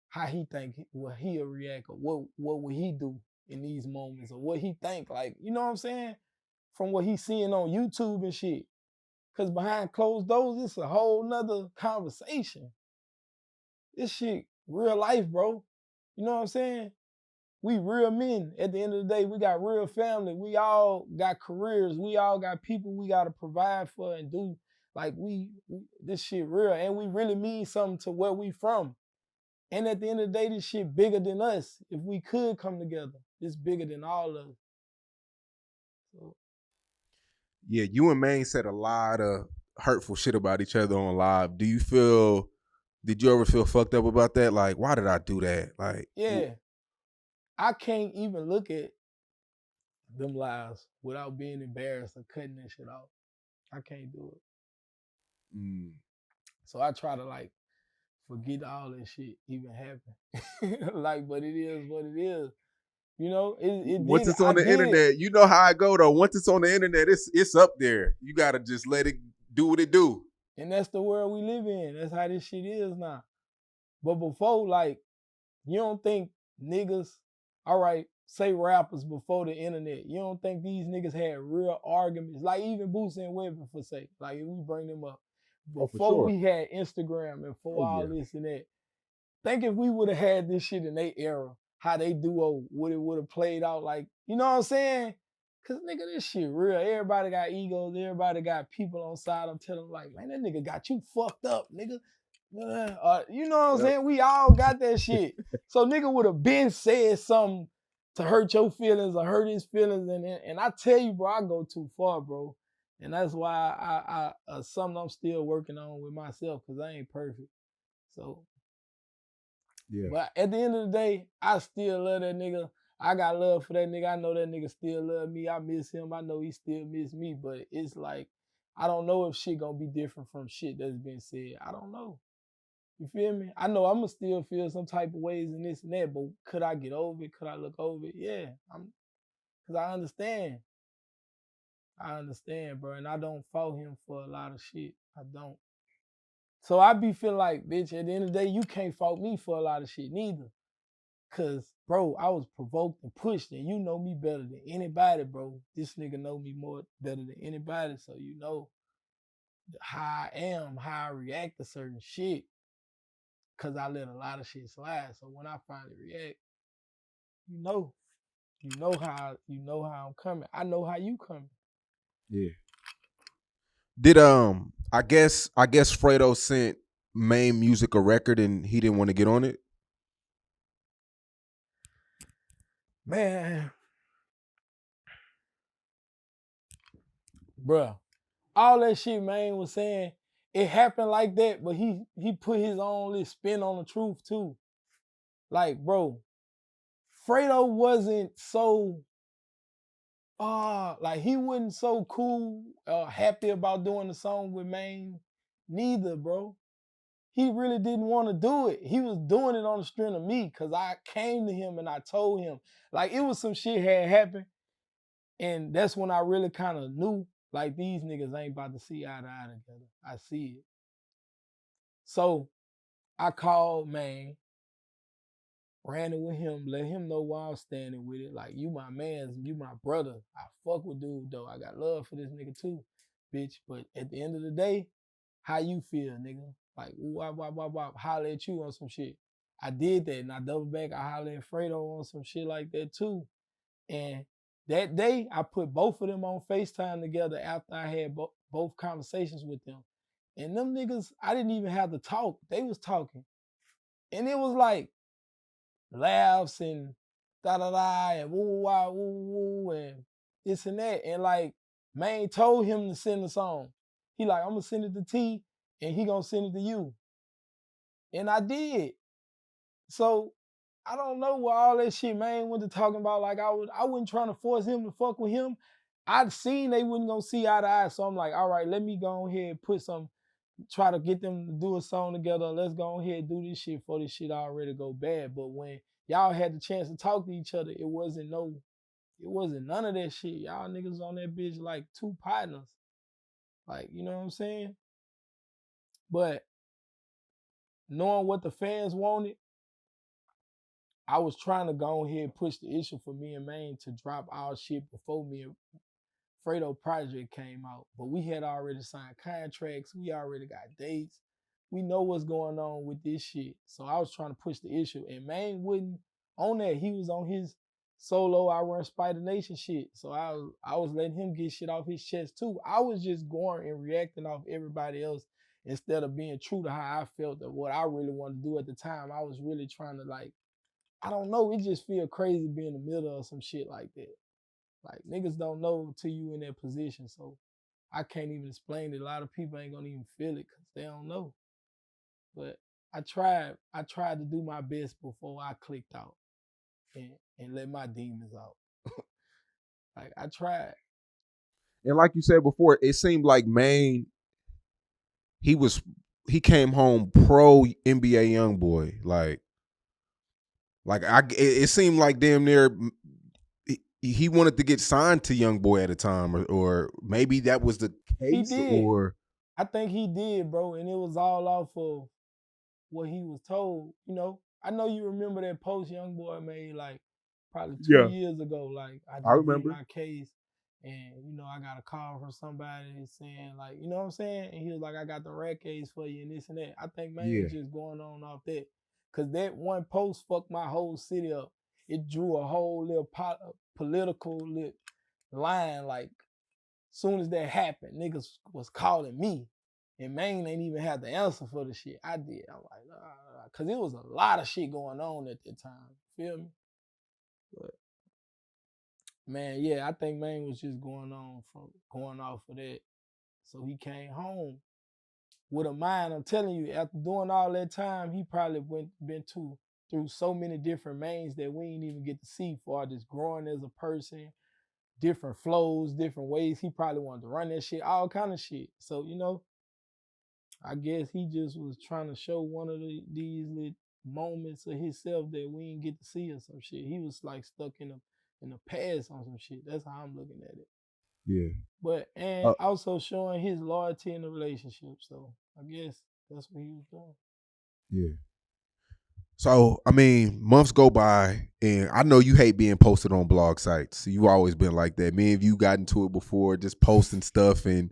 how he think what he'll react or what would he do in these moments or what he think. Like, you know what I'm saying? From what he's seeing on YouTube and shit. Cause behind closed doors, it's a whole nother conversation. This shit, real life, bro. You know what I'm saying? We real men. At the end of the day, we got real family. We all got careers. We all got people we gotta provide for and do. Like we this shit real, and we really mean something to where we from. And at the end of the day, this shit bigger than us. If we could come together, it's bigger than all of us. So, Yeah, you and Maine said a lot of hurtful shit about each other on live. Did you ever feel fucked up about that? Like, why did I do that? Like, yeah, I can't even look at them lives without being embarrassed or cutting that shit off. I can't do it. mm, So I try to like forget all that shit even happened. Like, but it is what it is. You know, it once did. it's I on the did it. internet, you know how I go though. Once it's on the internet, it's up there. You gotta just let it do what it do. And that's the world we live in. That's how this shit is now. But before, like, you don't think niggas, all right, say rappers before the internet, you don't think these niggas had real arguments, like even Boosie and Weapon for sake, like if we bring them up. Oh, for Before sure. we had Instagram and for Oh all yeah. this and that, think if we would have had this shit in their era, how they duo would have played out, like, you know what I'm saying? Cause nigga, this shit real. Everybody got egos. Everybody got people on side. I'm telling them like, man, that nigga got you fucked up, nigga. You know what I'm Yep. saying? We all got that shit. So nigga would have been said something to hurt your feelings or hurt his feelings, and I tell you, bro, I go too far, bro, and that's why I something I'm still working on with myself, cause I ain't perfect. So, Yeah. but at the end of the day, I still love that nigga. I got love for that nigga. I know that nigga still love me. I miss him. I know he still miss me. But it's like, I don't know if shit gonna be different from shit that's been said. I don't know. You feel me? I know I'm gonna still feel some type of ways and this and that, but could I get over it? Could I look over it? Yeah, cause I understand. I understand, bro, and I don't fault him for a lot of shit. I don't. So I be feeling like, bitch, at the end of the day, you can't fault me for a lot of shit neither. Cause, bro, I was provoked and pushed, and you know me better than anybody, bro. This nigga know me more better than anybody, so you know how I am, how I react to certain shit. Cause I let a lot of shit slide. So when I finally react, you know, you know how I'm coming. I know how you coming. Yeah. Did I guess Fredo sent Maine Music a record and he didn't want to get on it? Man, bruh. All that shit man was saying, it happened like that, but he put his own little spin on the truth too. Like, bro, Fredo wasn't so like he wasn't so cool happy about doing the song with Maine neither, bro. He really didn't want to do it. He was doing it on the string of me because I came to him and I told him. Like it was some shit had happened. And that's when I really kind of knew like these niggas ain't about to see eye to eye together. I see it. So I called Maine, ran it with him, let him know why I'm standing with it. Like, you my man, you my brother. I fuck with dude though. I got love for this nigga too, bitch. But at the end of the day, how you feel, nigga? Like, wop, holler at you on some shit. I did that and I double back. I holler at Fredo on some shit like that too. And that day, I put both of them on FaceTime together after I had both conversations with them. And them niggas, I didn't even have to talk. They was talking. And it was like, laughs and da da da and woo wah woo woo and this and that. And like Maine told him to send the song. He like, I'm gonna send it to T and he gonna send it to you. And I did. So I don't know what all that shit Maine went to talking about. Like I wasn't trying to force him to fuck with him. I'd seen they wasn't gonna see eye to eye, so I'm like, all right, let me go ahead and put some, try to get them to do a song together. Let's go ahead and do this shit before this shit already go bad. But when y'all had the chance to talk to each other, it wasn't none of that shit. Y'all niggas on that bitch like two partners. Like, you know what I'm saying? But knowing what the fans wanted, I was trying to go ahead and push the issue for me and Maine to drop our shit before me and Fredo project came out. But we had already signed contracts. We already got dates. We know what's going on with this shit. So I was trying to push the issue. And Maine wouldn't on that. He was on his solo I Run Spider Nation shit. So I was letting him get shit off his chest too. I was just going and reacting off everybody else instead of being true to how I felt of what I really wanted to do at the time. I was really trying to like, I don't know, it just feel crazy being in the middle of some shit like that. Like niggas don't know till you in that position, so I can't even explain it. A lot of people ain't gonna even feel it because they don't know. But I tried to do my best before I clicked out and let my demons out. Like I tried. And like you said before, it seemed like Maine, he was he came home pro NBA Youngboy. Like it seemed like damn near he wanted to get signed to Youngboy at a time, or maybe that was the He case, did. or I think he did, bro, and it was all off of what he was told. I know you remember that post Young Boy made like probably 2 years ago. Like I I just beat remember. my case, and I got a call from somebody saying like, you know what I'm saying, and he was like, I got the rat case for you and this and that. I think man Yeah, was just going on off that, cause that one post fucked my whole city up. It drew a whole little political line like soon as that happened, niggas was calling me. And Maine ain't even had the answer for the shit. I did. I'm like, cause it was a lot of shit going on at that time. Feel me? But man, yeah, I think Maine was just going off of that. So he came home with a mind. I'm telling you, after doing all that time, he probably been through so many different Maines that we ain't even get to see for just growing as a person, different flows, different ways. He probably wanted to run that shit, all kind of shit. So, I guess he just was trying to show one of these little moments of himself that we didn't get to see or some shit. He was like stuck in the past on some shit. That's how I'm looking at it. yeah, But and uh, also showing his loyalty in the relationship. So I guess that's what he was doing. yeah. So I mean, months go by, and I know you hate being posted on blog sites. You've always been like that. Me and you got into it before, just posting stuff, and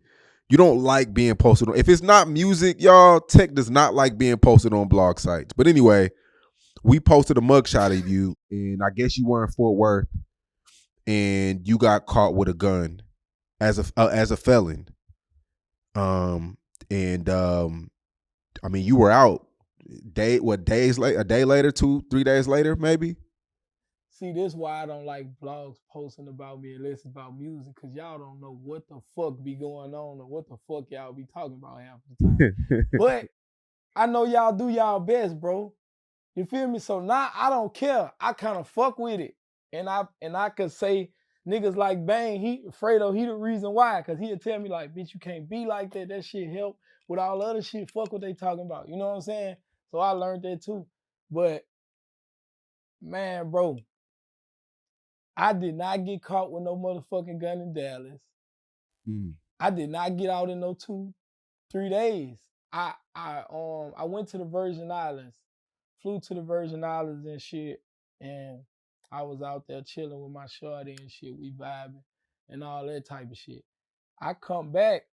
you don't like being posted on. If it's not music, y'all, Tech does not like being posted on blog sites. But anyway, we posted a mugshot of you, and I guess you were in Fort Worth, and you got caught with a gun as a felon. Um, and I mean, you were out days later, a day later, 2 3 days later, maybe. See, this why I don't like blogs posting about me unless it's about music, cause y'all don't know what the fuck be going on or what the fuck y'all be talking about half the time. But I know y'all do y'all best, bro. You feel me? So now I don't care. I kind of fuck with it. And I could say niggas like Bang, Fredo, he the reason why. Cause he'll tell me like, bitch, you can't be like that. That shit help with all the other shit. Fuck what they talking about. You know what I'm saying? So I learned that too. But man, bro, I did not get caught with no motherfucking gun in Dallas. Mm. I did not get out in no 3 days. I went to the Virgin Islands, flew to the Virgin Islands and shit, and I was out there chilling with my shorty and shit. We vibing and all that type of shit. I come back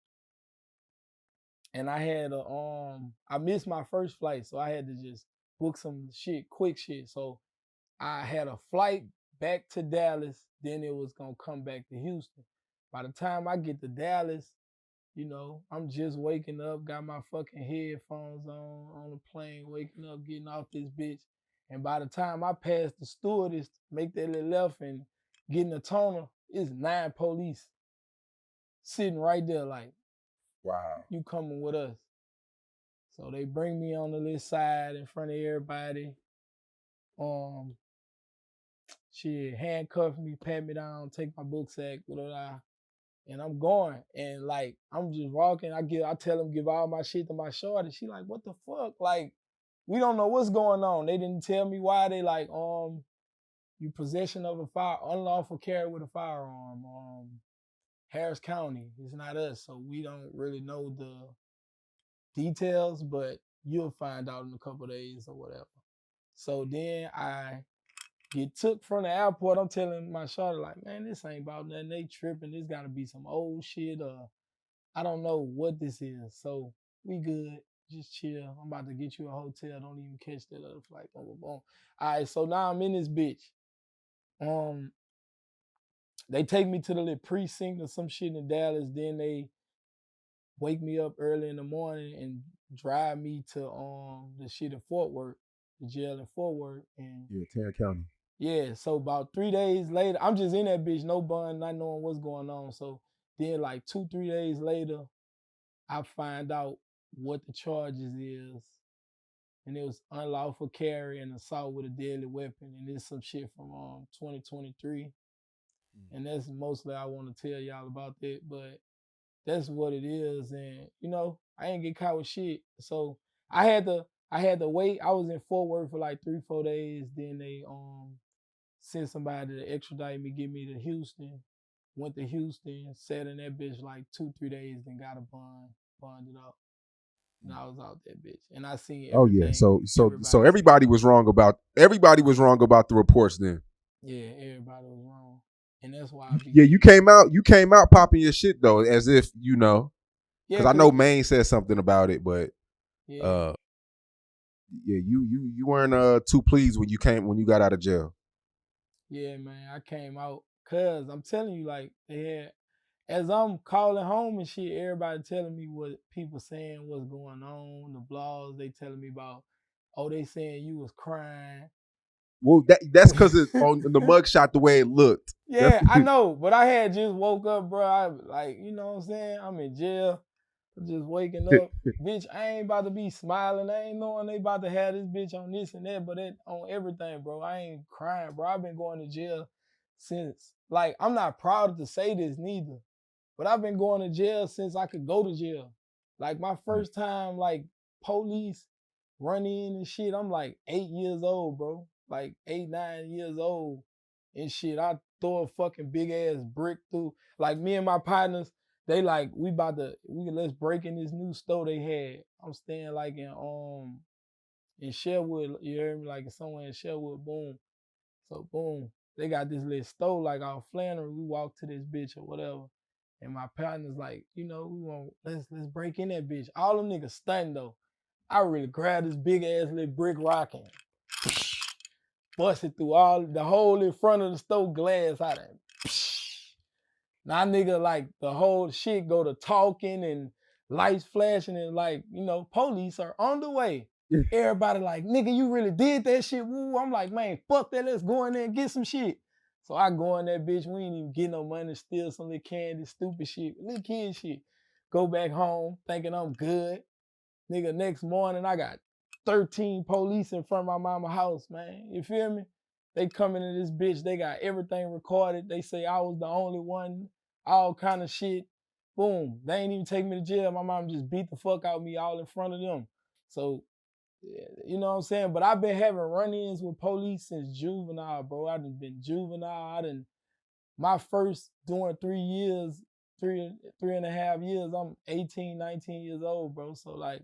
and I missed my first flight, so I had to just book some shit, quick shit. So I had a flight back to Dallas, then it was gonna come back to Houston. By the time I get to Dallas, I'm just waking up, got my fucking headphones on the plane, waking up, getting off this bitch. And by the time I pass the stewardess, make that little left and get in the toner, it's 9 police sitting right there like, Wow. you coming with us. So they bring me on the little side in front of everybody. Um, Shit, handcuff me, pat me down, take my book sack, blah, blah, blah. and I'm going, and like I'm just walking. I tell them give all my shit to my shorty. She like, what the fuck? Like, we don't know what's going on. They didn't tell me why. They like, you possession of a fire, unlawful carry with a firearm. Harris County. It's not us, so we don't really know the details, but you'll find out in a couple of days or whatever. So then I get took from the airport. I'm telling my shorty like, man, this ain't about nothing. They tripping. This got to be some old shit, or I don't know what this is. So we good. Just chill. I'm about to get you a hotel. Don't even catch that other flight. Boom, boom, boom. All right, so now I'm in this bitch. Um, they take me to the little precinct or some shit in Dallas. Then they wake me up early in the morning and drive me to the shit in Fort Worth, the jail in Fort Worth. And Yeah, Tarrant County. yeah, so about 3 days later, I'm just in that bitch, no bun, not knowing what's going on. So then like 2, 3 days later, I find out what the charges is. And it was unlawful carry and assault with a deadly weapon. And it's some shit from 2023. And that's mostly I want to tell y'all about that. But that's what it is. And I ain't get caught with shit. So I had to wait. I was in Fort Worth for like 3, 4 days. Then they sent somebody to extradite me, get me to Houston. Went to Houston, sat in that bitch like 2, 3 days, then got a bonded out. And I was out that bitch. And I seen Oh yeah. everything So everybody said. everybody was wrong about the reports then. Yeah, everybody was wrong. And that's why I be Yeah, getting. you came out popping your shit though, as if Yeah, because I know cause Maine said something about it, but yeah, uh, yeah, you weren't too pleased when you got out of jail. yeah, man. I came out cause I'm telling you, like, as I'm calling home and shit, everybody telling me what people saying, what's going on, the blogs, they telling me about, oh, they saying you was crying. Well, that's because on the mugshot the way it looked. That's Yeah, I know, but I had just woke up, bro. I like, you know what I'm saying? I'm in jail, just waking up. Bitch, I ain't about to be smiling. I ain't knowing they about to have this bitch on this and that, but it on everything, bro. I ain't crying, bro. I've been going to jail since, like, I'm not proud to say this neither, but I've been going to jail since I could go to jail. Like my right. first time, like police run in and shit, I'm like 8 years old, bro. Like 8, 9 years old and shit. I throw a fucking big ass brick through. Like me and my partners, they like let's break in this new store they had. I'm staying like in Sherwood, you hear me? Like somewhere in Sherwood, boom. So boom, they got this little store like off Flannery. We walk to this bitch or whatever. And my partner's like, we want let's break in that bitch. All them niggas stunned though. I really grabbed this big ass little brick rock and busted through all the hole in front of the store glass out of it. Now nigga like the whole shit go to talking and lights flashing and like, police are on the way. Everybody like, nigga, you really did that shit. Woo. I'm like, man, fuck that. Let's go in there and get some shit. So I go in that bitch. We ain't even get no money, steal some little candy, stupid shit, little kid shit. Go back home thinking I'm good. Nigga, next morning I got 13 police in front of my mama house, man. You feel me? They coming in this bitch. They got everything recorded. They say I was the only one, all kind of shit. Boom. They ain't even take me to jail. My mom just beat the fuck out of me all in front of them. So, you know what I'm saying? But I've been having run-ins with police since juvenile, bro. I done been juvenile. My first doing 3 years, three and a half years, I'm 18, 19 years old, bro. So like,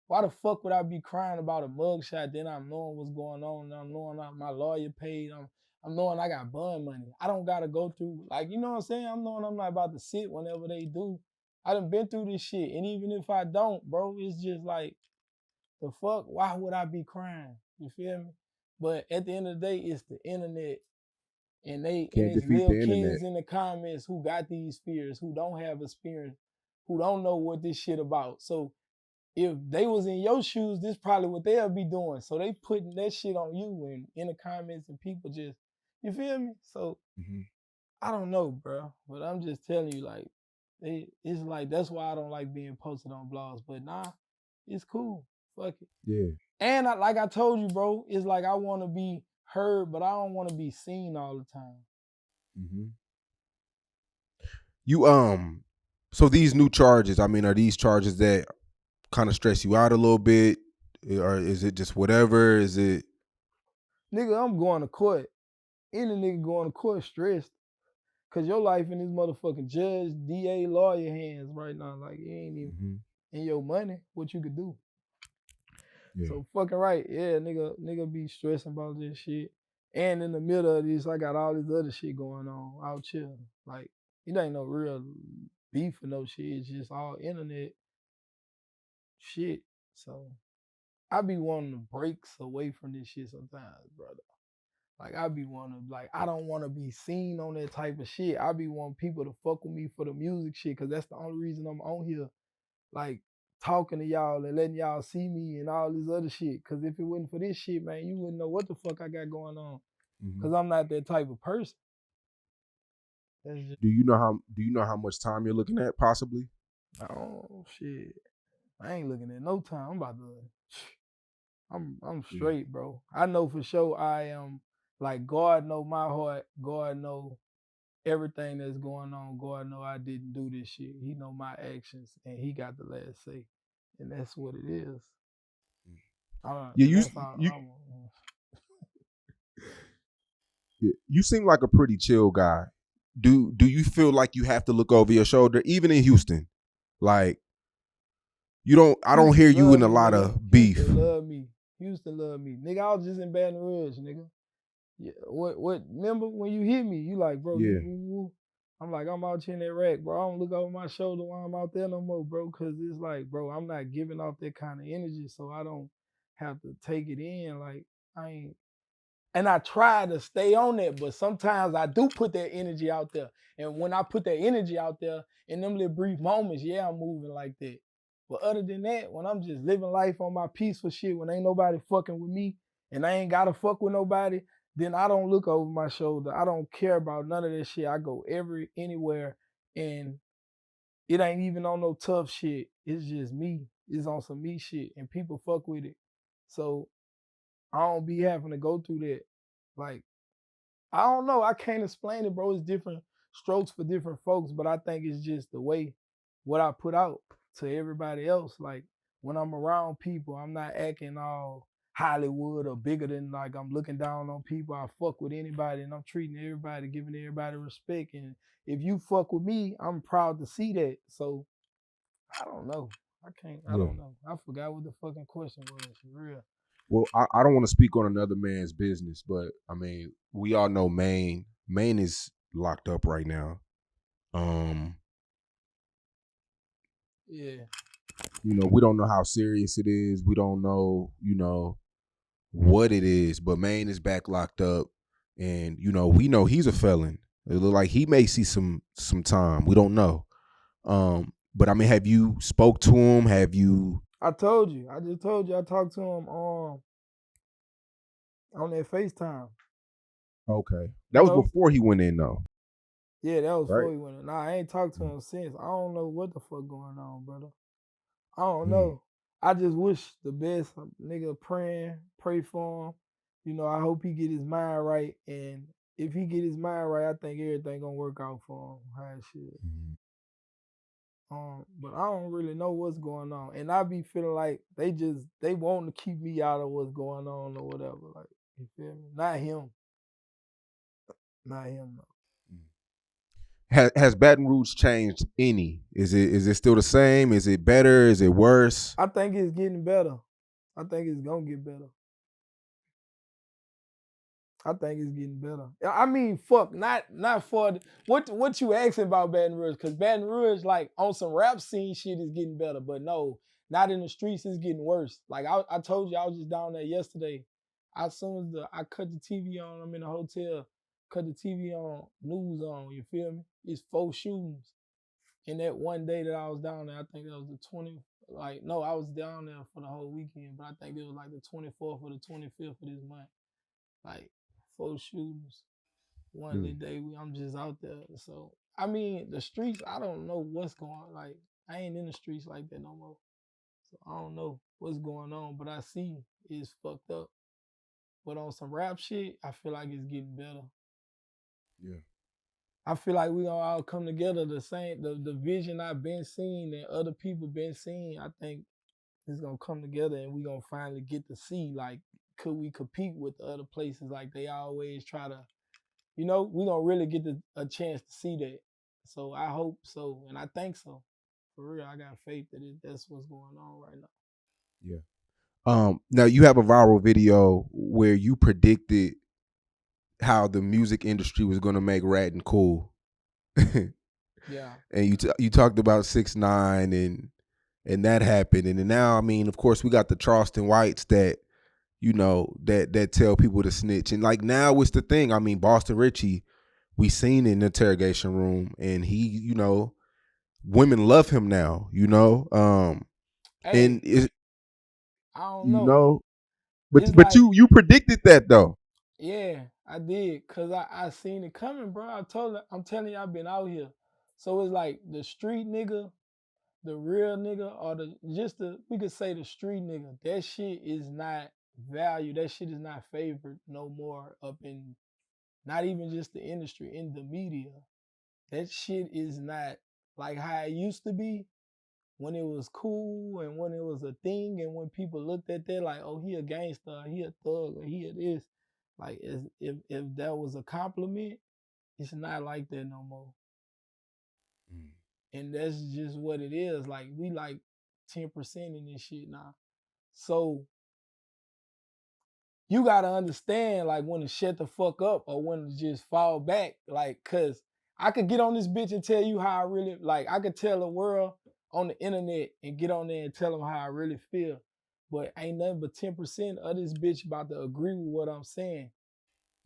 why the fuck would I be crying about a mugshot? Then I'm knowing what's going on. And I'm knowing my lawyer paid. I'm knowing I got bond money. I don't gotta go through, like, you know what I'm saying? I'm knowing I'm not about to sit whenever they do. I done been through this shit. And even if I don't, bro, it's just like, the fuck? Why would I be crying? You feel me? But at the end of the day, it's the internet and Can't it's defeat little the internet. kids in the comments who got these fears, who don't have experience, who don't know what this shit about. So if they was in your shoes, this probably what they'll be doing. So they putting that shit on you and in the comments and people just, you feel me? So Mm-hmm. I don't know, bro. But I'm just telling you, like, it's like that's why I don't like being posted on blogs. But nah, it's cool. Fuck it. Yeah. And like I told you, bro, it's like I want to be heard, but I don't want to be seen all the time. Mm-hmm. You so these new charges, I mean, are these charges that kind of stress you out a little bit? Or is it just whatever? Is it Nigga, I'm going to court. Any nigga going to court stressed. Cause your life in this motherfucking judge, DA, lawyer hands right now. Like you ain't even Mhm. in your money, what you could do. Yeah. So fucking right, yeah, nigga be stressing about this shit. And in the middle of this, I got all this other shit going on out here. Like it ain't no real beef or no shit. It's just all internet shit. So I be wanting to breaks away from this shit sometimes, brother. Like I be wanting to, like I don't want to be seen on that type of shit. I be wanting people to fuck with me for the music shit, cause that's the only reason I'm on here, like talking to y'all and letting y'all see me and all this other shit. Cause if it wasn't for this shit, man, you wouldn't know what the fuck I got going on. Mhm. Cause I'm not that type of person. That's just, Do you know how much time you're looking at possibly? oh shit. I ain't looking at no time. I'm about to. I'm Yeah. straight, bro. I know for sure I am. Like God know my heart. God know everything that's going on. God know I didn't do this shit. He know my actions, and He got the last say, and that's what it is. Yeah, And you that's all you I want. you seem like a pretty chill guy. Do you feel like you have to look over your shoulder even in Houston? Like you don't I don't hear Houston you in love a me, lot nigga. of beef. Houston love me. Houston love me, nigga. I was just in Baton Rouge, nigga. Yeah, what? Remember when you hit me? You like, bro, you Yeah. woo woo. I'm like, I'm out here in that rack, bro. I don't look over my shoulder while I'm out there no more, bro. Cause it's like, bro, I'm not giving off that kind of energy, so I don't have to take it in. Like, I ain't and I try to stay on that, but sometimes I do put that energy out there. And when I put that energy out there in them little brief moments, yeah, I'm moving like that. But other than that, when I'm just living life on my peaceful shit, when ain't nobody fucking with me and I ain't gotta fuck with nobody, then I don't look over my shoulder. I don't care about none of that shit. I go anywhere and it ain't even on no tough shit. It's just me. It's on some me shit and people fuck with it. So I don't be having to go through that. Like I don't know. I can't explain it, bro. It's different strokes for different folks, but I think it's just the way what I put out to everybody else. Like when I'm around people, I'm not acting all Hollywood or bigger than like I'm looking down on people. I fuck with anybody and I'm treating everybody, giving everybody respect. And if you fuck with me, I'm proud to see that. So I don't know. I Yeah. don't know. I forgot what the fucking question was for real. Well, I don't want to speak on another man's business, but I mean, we all know Maine. Maine is locked up right now. Um, Yeah. we don't know how serious it is. We don't know, what it is, but Maine is back locked up, and we know he's a felon. It look like he may see some time. We don't know. But I mean, have you spoke to him? Have you? I told you. I just told you I talked to him on that FaceTime. Okay, that was Hello? before he went in though, Yeah, that was right? before he went in. Nah, I ain't talked to him since. I don't know what the fuck going on, brother. I don't Mm, know. I just wish the best. Nigga praying, pray for him. I hope he get his mind right. And if he get his mind right, I think everything gonna work out for him. How it should. mm. But I don't really know what's going on. And I be feeling like they want to keep me out of what's going on or whatever. Like, you feel me? Not him. Not him. No. Has Baton Rouge changed any? Is it still the same? Is it better? Is it worse? I think it's getting better. I think it's gonna get better. I think it's getting better. I mean, fuck, not for what you asking about Baton Rouge, because Baton Rouge, like on some rap scene shit, is getting better, but no, not in the streets. It's getting worse. Like I told you, I was just down there yesterday. As soon as I cut the TV on, I'm in the hotel. Cut the TV on, news on. You feel me? It's 4 shootings. And that one day that I was down there, I think that was the 20. Like no, I was down there for the whole weekend, but I think it was like the 24th or the 25th of this month. Like 4 shootings, one Mm, little day. I'm just out there. So I mean, the streets. I don't know what's going on. Like I ain't in the streets like that no more. So I don't know what's going on. But I see it's fucked up. But on some rap shit, I feel like it's getting better. yeah. I feel like we gonna all come together the same the vision I've been seeing and other people been seeing. I think it's gonna come together and we gonna finally get to see like could we compete with the other places like they always try to we gonna really get a chance to see that. So I hope so and I think so. For real, I got faith that that's what's going on right now. Yeah. Now you have a viral video where you predicted how the music industry was going to make Ratting cool, and Yeah. you talked about 6ix9ine and that happened, and then now I mean, of course, we got the Charleston Whites that that tell people to snitch, and like now it's the thing. I mean, Boston Richie, we seen in the interrogation room, and he, women love him now, and Hey, I don't you know. know, but It's but like you predicted that though. yeah, I did, cause I seen it coming, bro. I'm telling you, I've been out here. So it's like the street nigga, the real nigga, or we could say the street nigga. That shit is not valued. That shit is not favored no more up in not even just the industry, in the media. That shit is not like how it used to be when it was cool and when it was a thing and when people looked at that like, oh, he a gangster, he a thug, or he a this. Like if that was a compliment, it's not like that no more. Mm. And that's just what it is. Like we like 10% in this shit now. So you gotta understand like when to shut the fuck up or when to just fall back. Like, cause I could get on this bitch and tell you how I really like I could tell the world on the internet and get on there and tell them how I really feel. But ain't nothing but 10% of this bitch about to agree with what I'm saying.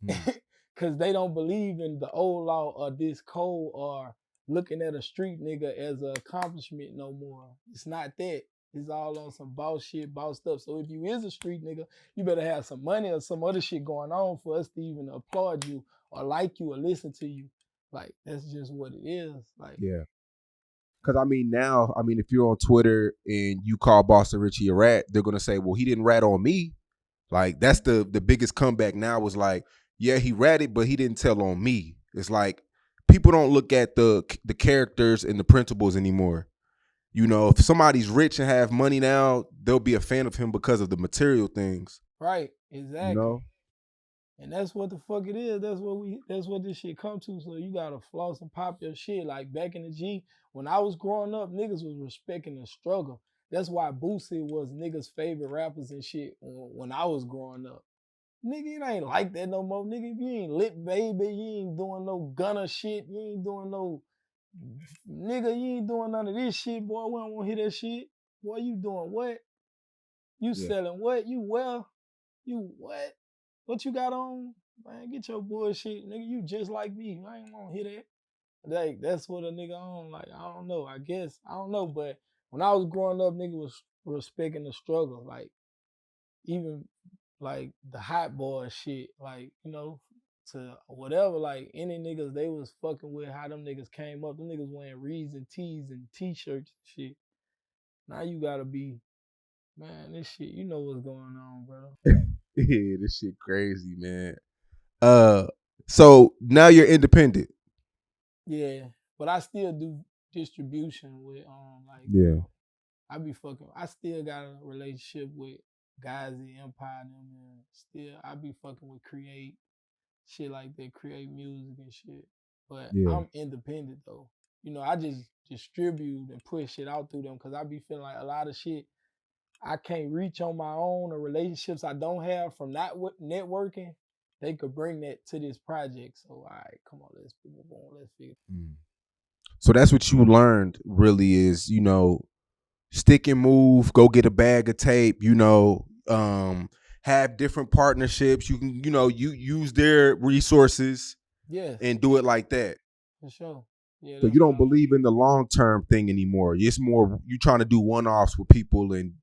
Mm. Cause they don't believe in the old law or this code or looking at a street nigga as an accomplishment no more. It's not that. It's all on some boss shit, boss stuff. So if you is a street nigga, you better have some money or some other shit going on for us to even applaud you or like you or listen to you. Like that's just what it is. Like Yeah. Because I mean, now, I mean, if you're on Twitter and you call Boston Richie a rat, they're gonna say, "Well, he didn't rat on me." Like that's the biggest comeback now. Was like, yeah, he ratted, but he didn't tell on me. It's like people don't look at the characters and the principles anymore. If somebody's rich and have money now, they'll be a fan of him because of the material things. right, You exactly. know? And that's what the fuck it is. That's what this shit come to. So you gotta floss and pop your shit. Like back in the G, when I was growing up, niggas was respecting the struggle. That's why Boosie was niggas' favorite rappers and shit when I was growing up. Nigga, it ain't like that no more. Nigga, if you ain't lit baby, you ain't doing no gunner shit, you ain't doing no nigga, you ain't doing none of this shit, boy. We don't wanna hear that shit. Boy, you doing what? You Yeah. selling what? You well? You what? What you got on? Man, get your bullshit, nigga. You just like me. I ain't want to hear that. Like, that's what a nigga on. Like, I don't know. I guess. I don't know. But when I was growing up, nigga was respecting the struggle. Like, even like the hot boy shit. Like, to whatever, like any niggas they was fucking with how them niggas came up. Them niggas wearing reeds and tees and t-shirts and shit. Now you gotta be, man, this shit, you know what's going on, brother. Yeah, this shit crazy, man. Uh, so now you're independent. Yeah, but I still do distribution with like Yeah. I be fucking. I still got a relationship with guys in Empire and them, and still I be fucking with Create shit like that, create music and shit. But Yeah. I'm independent though. I just distribute and push shit out through them because I be feeling like a lot of shit I can't reach on my own or relationships I don't have from not networking. They could bring that to this project. So all right, come on, let's move on. Let's figure. Mm. So that's what you learned really is, stick and move, go get a bag of tape, have different partnerships. You can, you use their resources Yes, and do it like that. for sure. Yeah, So that's you what don't I want. believe in the long term thing anymore. It's more you trying to do one offs with people and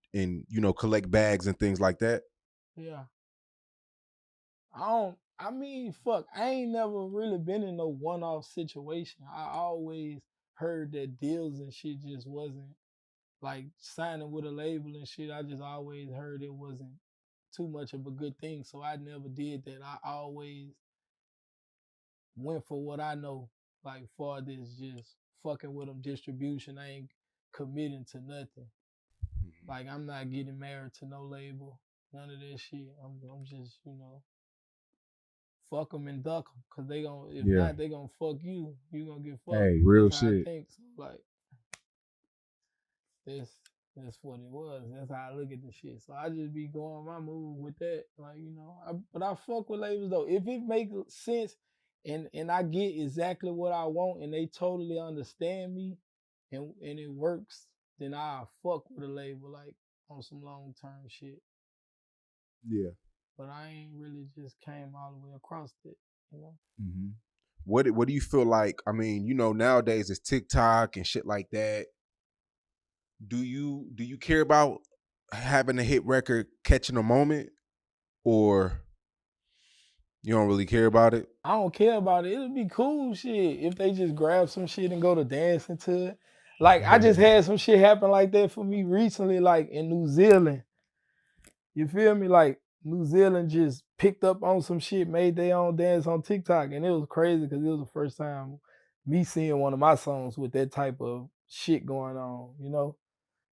collect bags and things like that. Yeah. I mean, fuck, I ain't never really been in no one off situation. I always heard that deals and shit just wasn't like signing with a label and shit. I just always heard it wasn't too much of a good thing. So I never did that. I always went for what I know. Like for this just fucking with them distribution, I ain't committing to nothing. Like I'm not getting married to no label, none of that shit. I'm just fuck them and duck them, cause they gon' if Yeah. not they gonna fuck you. You gonna get fucked. Hey, That's real how I shit. think. So like that's that's what it was. That's how I look at the shit. So I just be going my move with that. Like, but I fuck with labels though. If it makes sense and I get exactly what I want and they totally understand me and it works, then I'll fuck with a label like on some long term shit. Yeah. But I ain't really just came all the way across it. Mm-hmm. What do you feel like? I mean, nowadays it's TikTok and shit like that. Do you care about having a hit record catching a moment, or you don't really care about it? I don't care about it. It'll be cool shit if they just grab some shit and go to dancing to it. Like I just had some shit happen like that for me recently, like in New Zealand. You feel me? Like New Zealand just picked up on some shit, made their own dance on TikTok, and it was crazy because it was the first time me seeing one of my songs with that type of shit going on.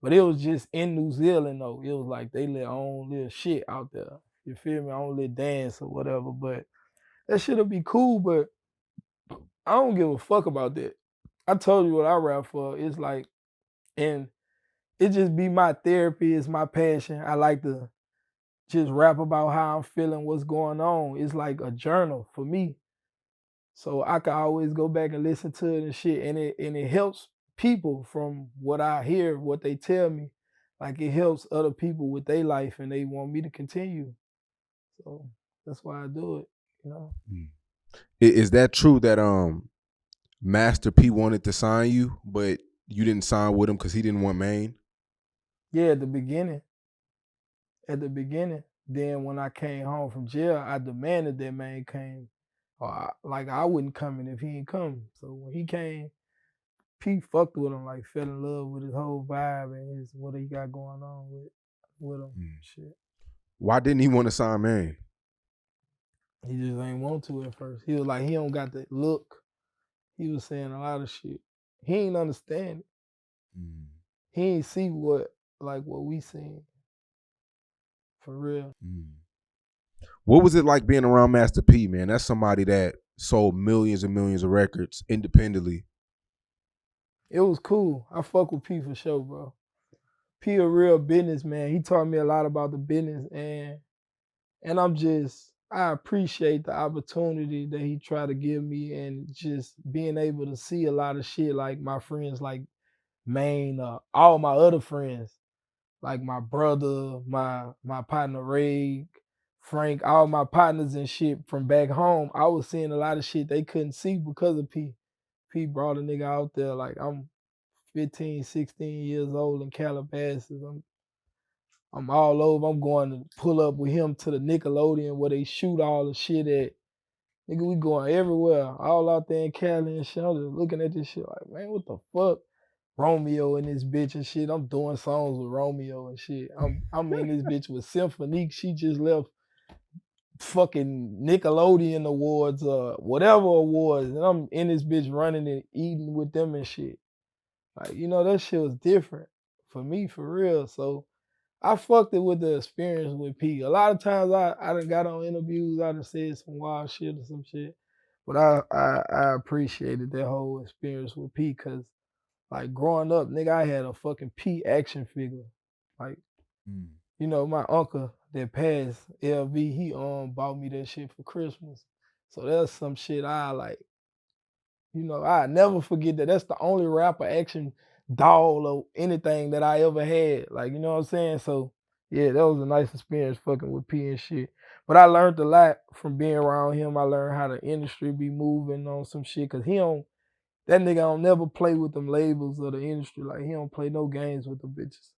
But it was just in New Zealand though. It was like they let own little shit out there. You feel me? On little dance or whatever. But that shit'll be cool, but I don't give a fuck about that. I told you what I rap for. It's like, and it just be my therapy. It's my passion. I like to just rap about how I'm feeling, what's going on. It's like a journal for me. So I can always go back and listen to it and shit. And it helps people from what I hear, what they tell me. Like it helps other people with their life and they want me to continue. So that's why I do it. Is that true that Master P wanted to sign you, but you didn't sign with him because he didn't want Maine? Yeah, at the beginning. Then when I came home from jail, I demanded that man came. Like I wouldn't come in if he ain't come. So when he came, P fucked with him, like fell in love with his whole vibe and his what he got going on with him. Shit. Why didn't he want to sign Maine? He just ain't want to at first. He was like, he don't got that look. He was saying a lot of shit. He ain't understand it. He ain't see what we seen. For real. What was it like being around Master P, man? That's somebody that sold millions and millions of records independently. It was cool. I fuck with P for sure, bro. P a real businessman. He taught me a lot about the business and I appreciate the opportunity that he tried to give me and just being able to see a lot of shit like my friends like Maine, all my other friends, like my brother, my partner Ray, Frank, all my partners and shit from back home. I was seeing a lot of shit they couldn't see because of P. P brought a nigga out there like I'm 15, 16 years old in Calabasas. I'm all over. I'm going to pull up with him to the Nickelodeon where they shoot all the shit at. Nigga, we going everywhere. All out there in Cali and shit. I'm just looking at this shit like, man, what the fuck? Romeo and this bitch and shit. I'm doing songs with Romeo and shit. I'm in this bitch with Symphonique. She just left fucking Nickelodeon awards or whatever awards. And I'm in this bitch running and eating with them and shit. Like, that shit was different for me, for real. So I fucked it with the experience with P. A lot of times I done got on interviews, I done said some wild shit or some shit. But I appreciated that whole experience with P because like growing up, nigga, I had a fucking P action figure. Like, my uncle that passed, LV, he bought me that shit for Christmas. So that's some shit I like. I never forget that. That's the only rapper action doll or anything that I ever had. Like, you know what I'm saying? So yeah, that was a nice experience fucking with P and shit. But I learned a lot from being around him. I learned how the industry be moving on some shit. Cause that nigga don't never play with them labels or the industry. Like he don't play no games with the bitches.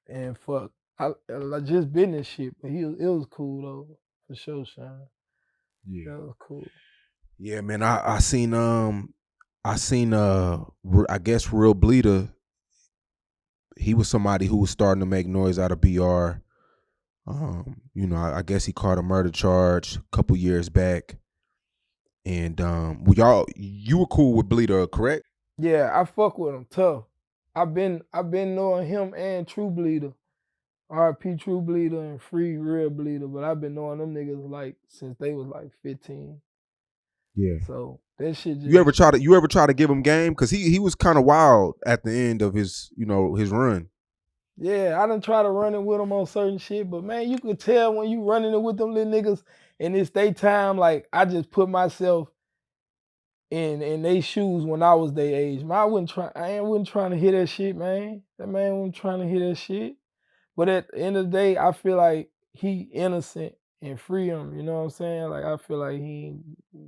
And fuck, I just business shit. But it was cool though, for sure, Sean. Yeah, that was cool. Yeah, man. I seen I guess Real Bleeder. He was somebody who was starting to make noise out of BR. I guess he caught a murder charge a couple years back. And you were cool with Bleeder, correct? Yeah, I fuck with him tough. I've been knowing him and True Bleeder. RP True Bleeder and Free Real Bleeder, but I've been knowing them niggas like since they was like 15. Yeah. So that shit You just ever try to give him game? Cause he was kind of wild at the end of his, his run. yeah, I done try to run it with them on certain shit, but man, you could tell when you running it with them little niggas and it's they time, like I just put myself in they shoes when I was their age. Man, I wasn't trying to hear that shit, man. That man wasn't trying to hear that shit. But at the end of the day, I feel like he innocent and free him, you know what I'm saying? Like I feel like he,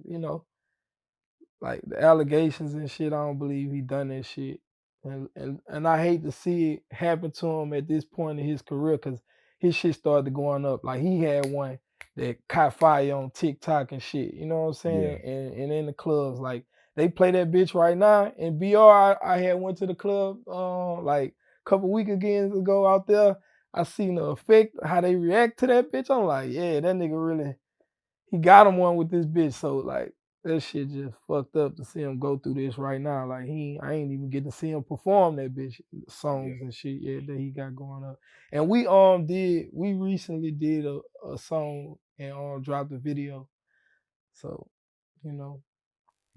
you know, like the allegations and shit, I don't believe he done that shit. And I hate to see it happen to him at this point in his career because his shit started going up. Like he had one that caught fire on TikTok and shit. You know what I'm Yeah. saying? And in the clubs, like they play that bitch right now. In BR, I had went to the club like a couple weekends ago out there. I seen the effect, how they react to that bitch. I'm like, yeah, that nigga really he got him one with this bitch. So like that shit just fucked up to see him go through this right now. Like I ain't even get to see him perform that bitch songs Yeah. and shit yet that he got going up. And we recently did a song and dropped a video. So, you know,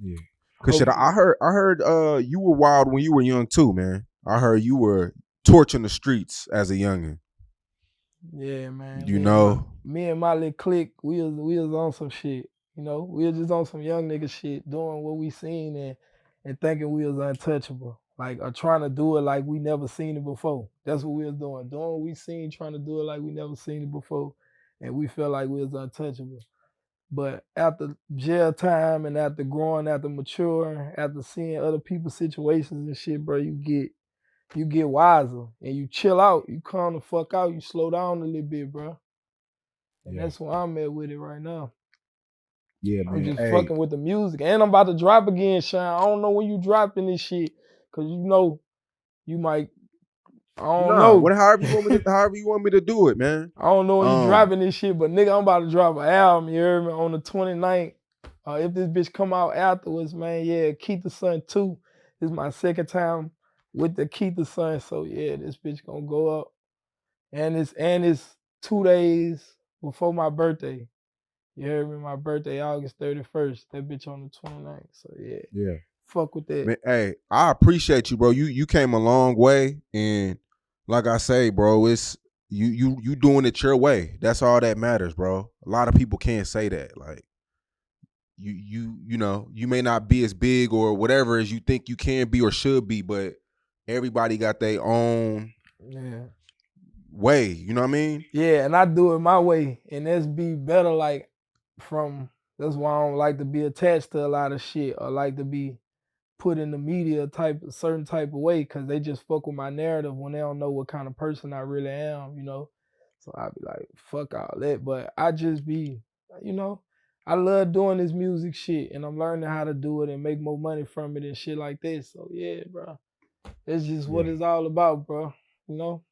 Yeah. Cause shit, hopefully. I heard you were wild when you were young too, man. I heard you were torching the streets as a youngin. Yeah, man. You know? Me and my little clique, we was on some shit. You know, we was just on some young nigga shit, doing what we seen and thinking we was untouchable. Like or trying to do it like we never seen it before. That's what we was doing. Doing what we seen, trying to do it like we never seen it before. And we felt like we was untouchable. But after jail time and after growing, after maturing, after seeing other people's situations and shit, bro, you get wiser and you chill out. You calm the fuck out. You slow down a little bit, bro. And Yeah. that's where I'm at with it right now. Yeah, I'm man. just Hey, fucking with the music. And I'm about to drop again, Sean. I don't know when you dropping this shit. Cause you know, you might, I don't nah, know. however you want me to do it, man. I don't know when you Um, dropping this shit, but nigga, I'm about to drop an album, you heard me, on the 29th. If this bitch come out afterwards, man, yeah, Keith the Sun 2. This is my second time with the Keith the Sun. So yeah, this bitch gonna go up. And it's 2 days before my birthday. You heard me? My birthday, August 31st. That bitch on the 29th. So yeah, yeah. fuck with that. Man, hey, I appreciate you, bro. You came a long way, and like I say, bro, it's you doing it your way. That's all that matters, bro. A lot of people can't say that. Like you may not be as big or whatever as you think you can be or should be, but everybody got their own Yeah. way. You know what I mean? Yeah, and I do it my way. And that's be better like from that's why I don't like to be attached to a lot of shit or like to be put in the media type certain type of way because they just fuck with my narrative when they don't know what kind of person I really am, you know. So I be like, fuck all that. But I just be, you know, I love doing this music shit and I'm learning how to do it and make more money from it and shit like this. So yeah, bro. That's just what Yeah. it's all about, bro. You know?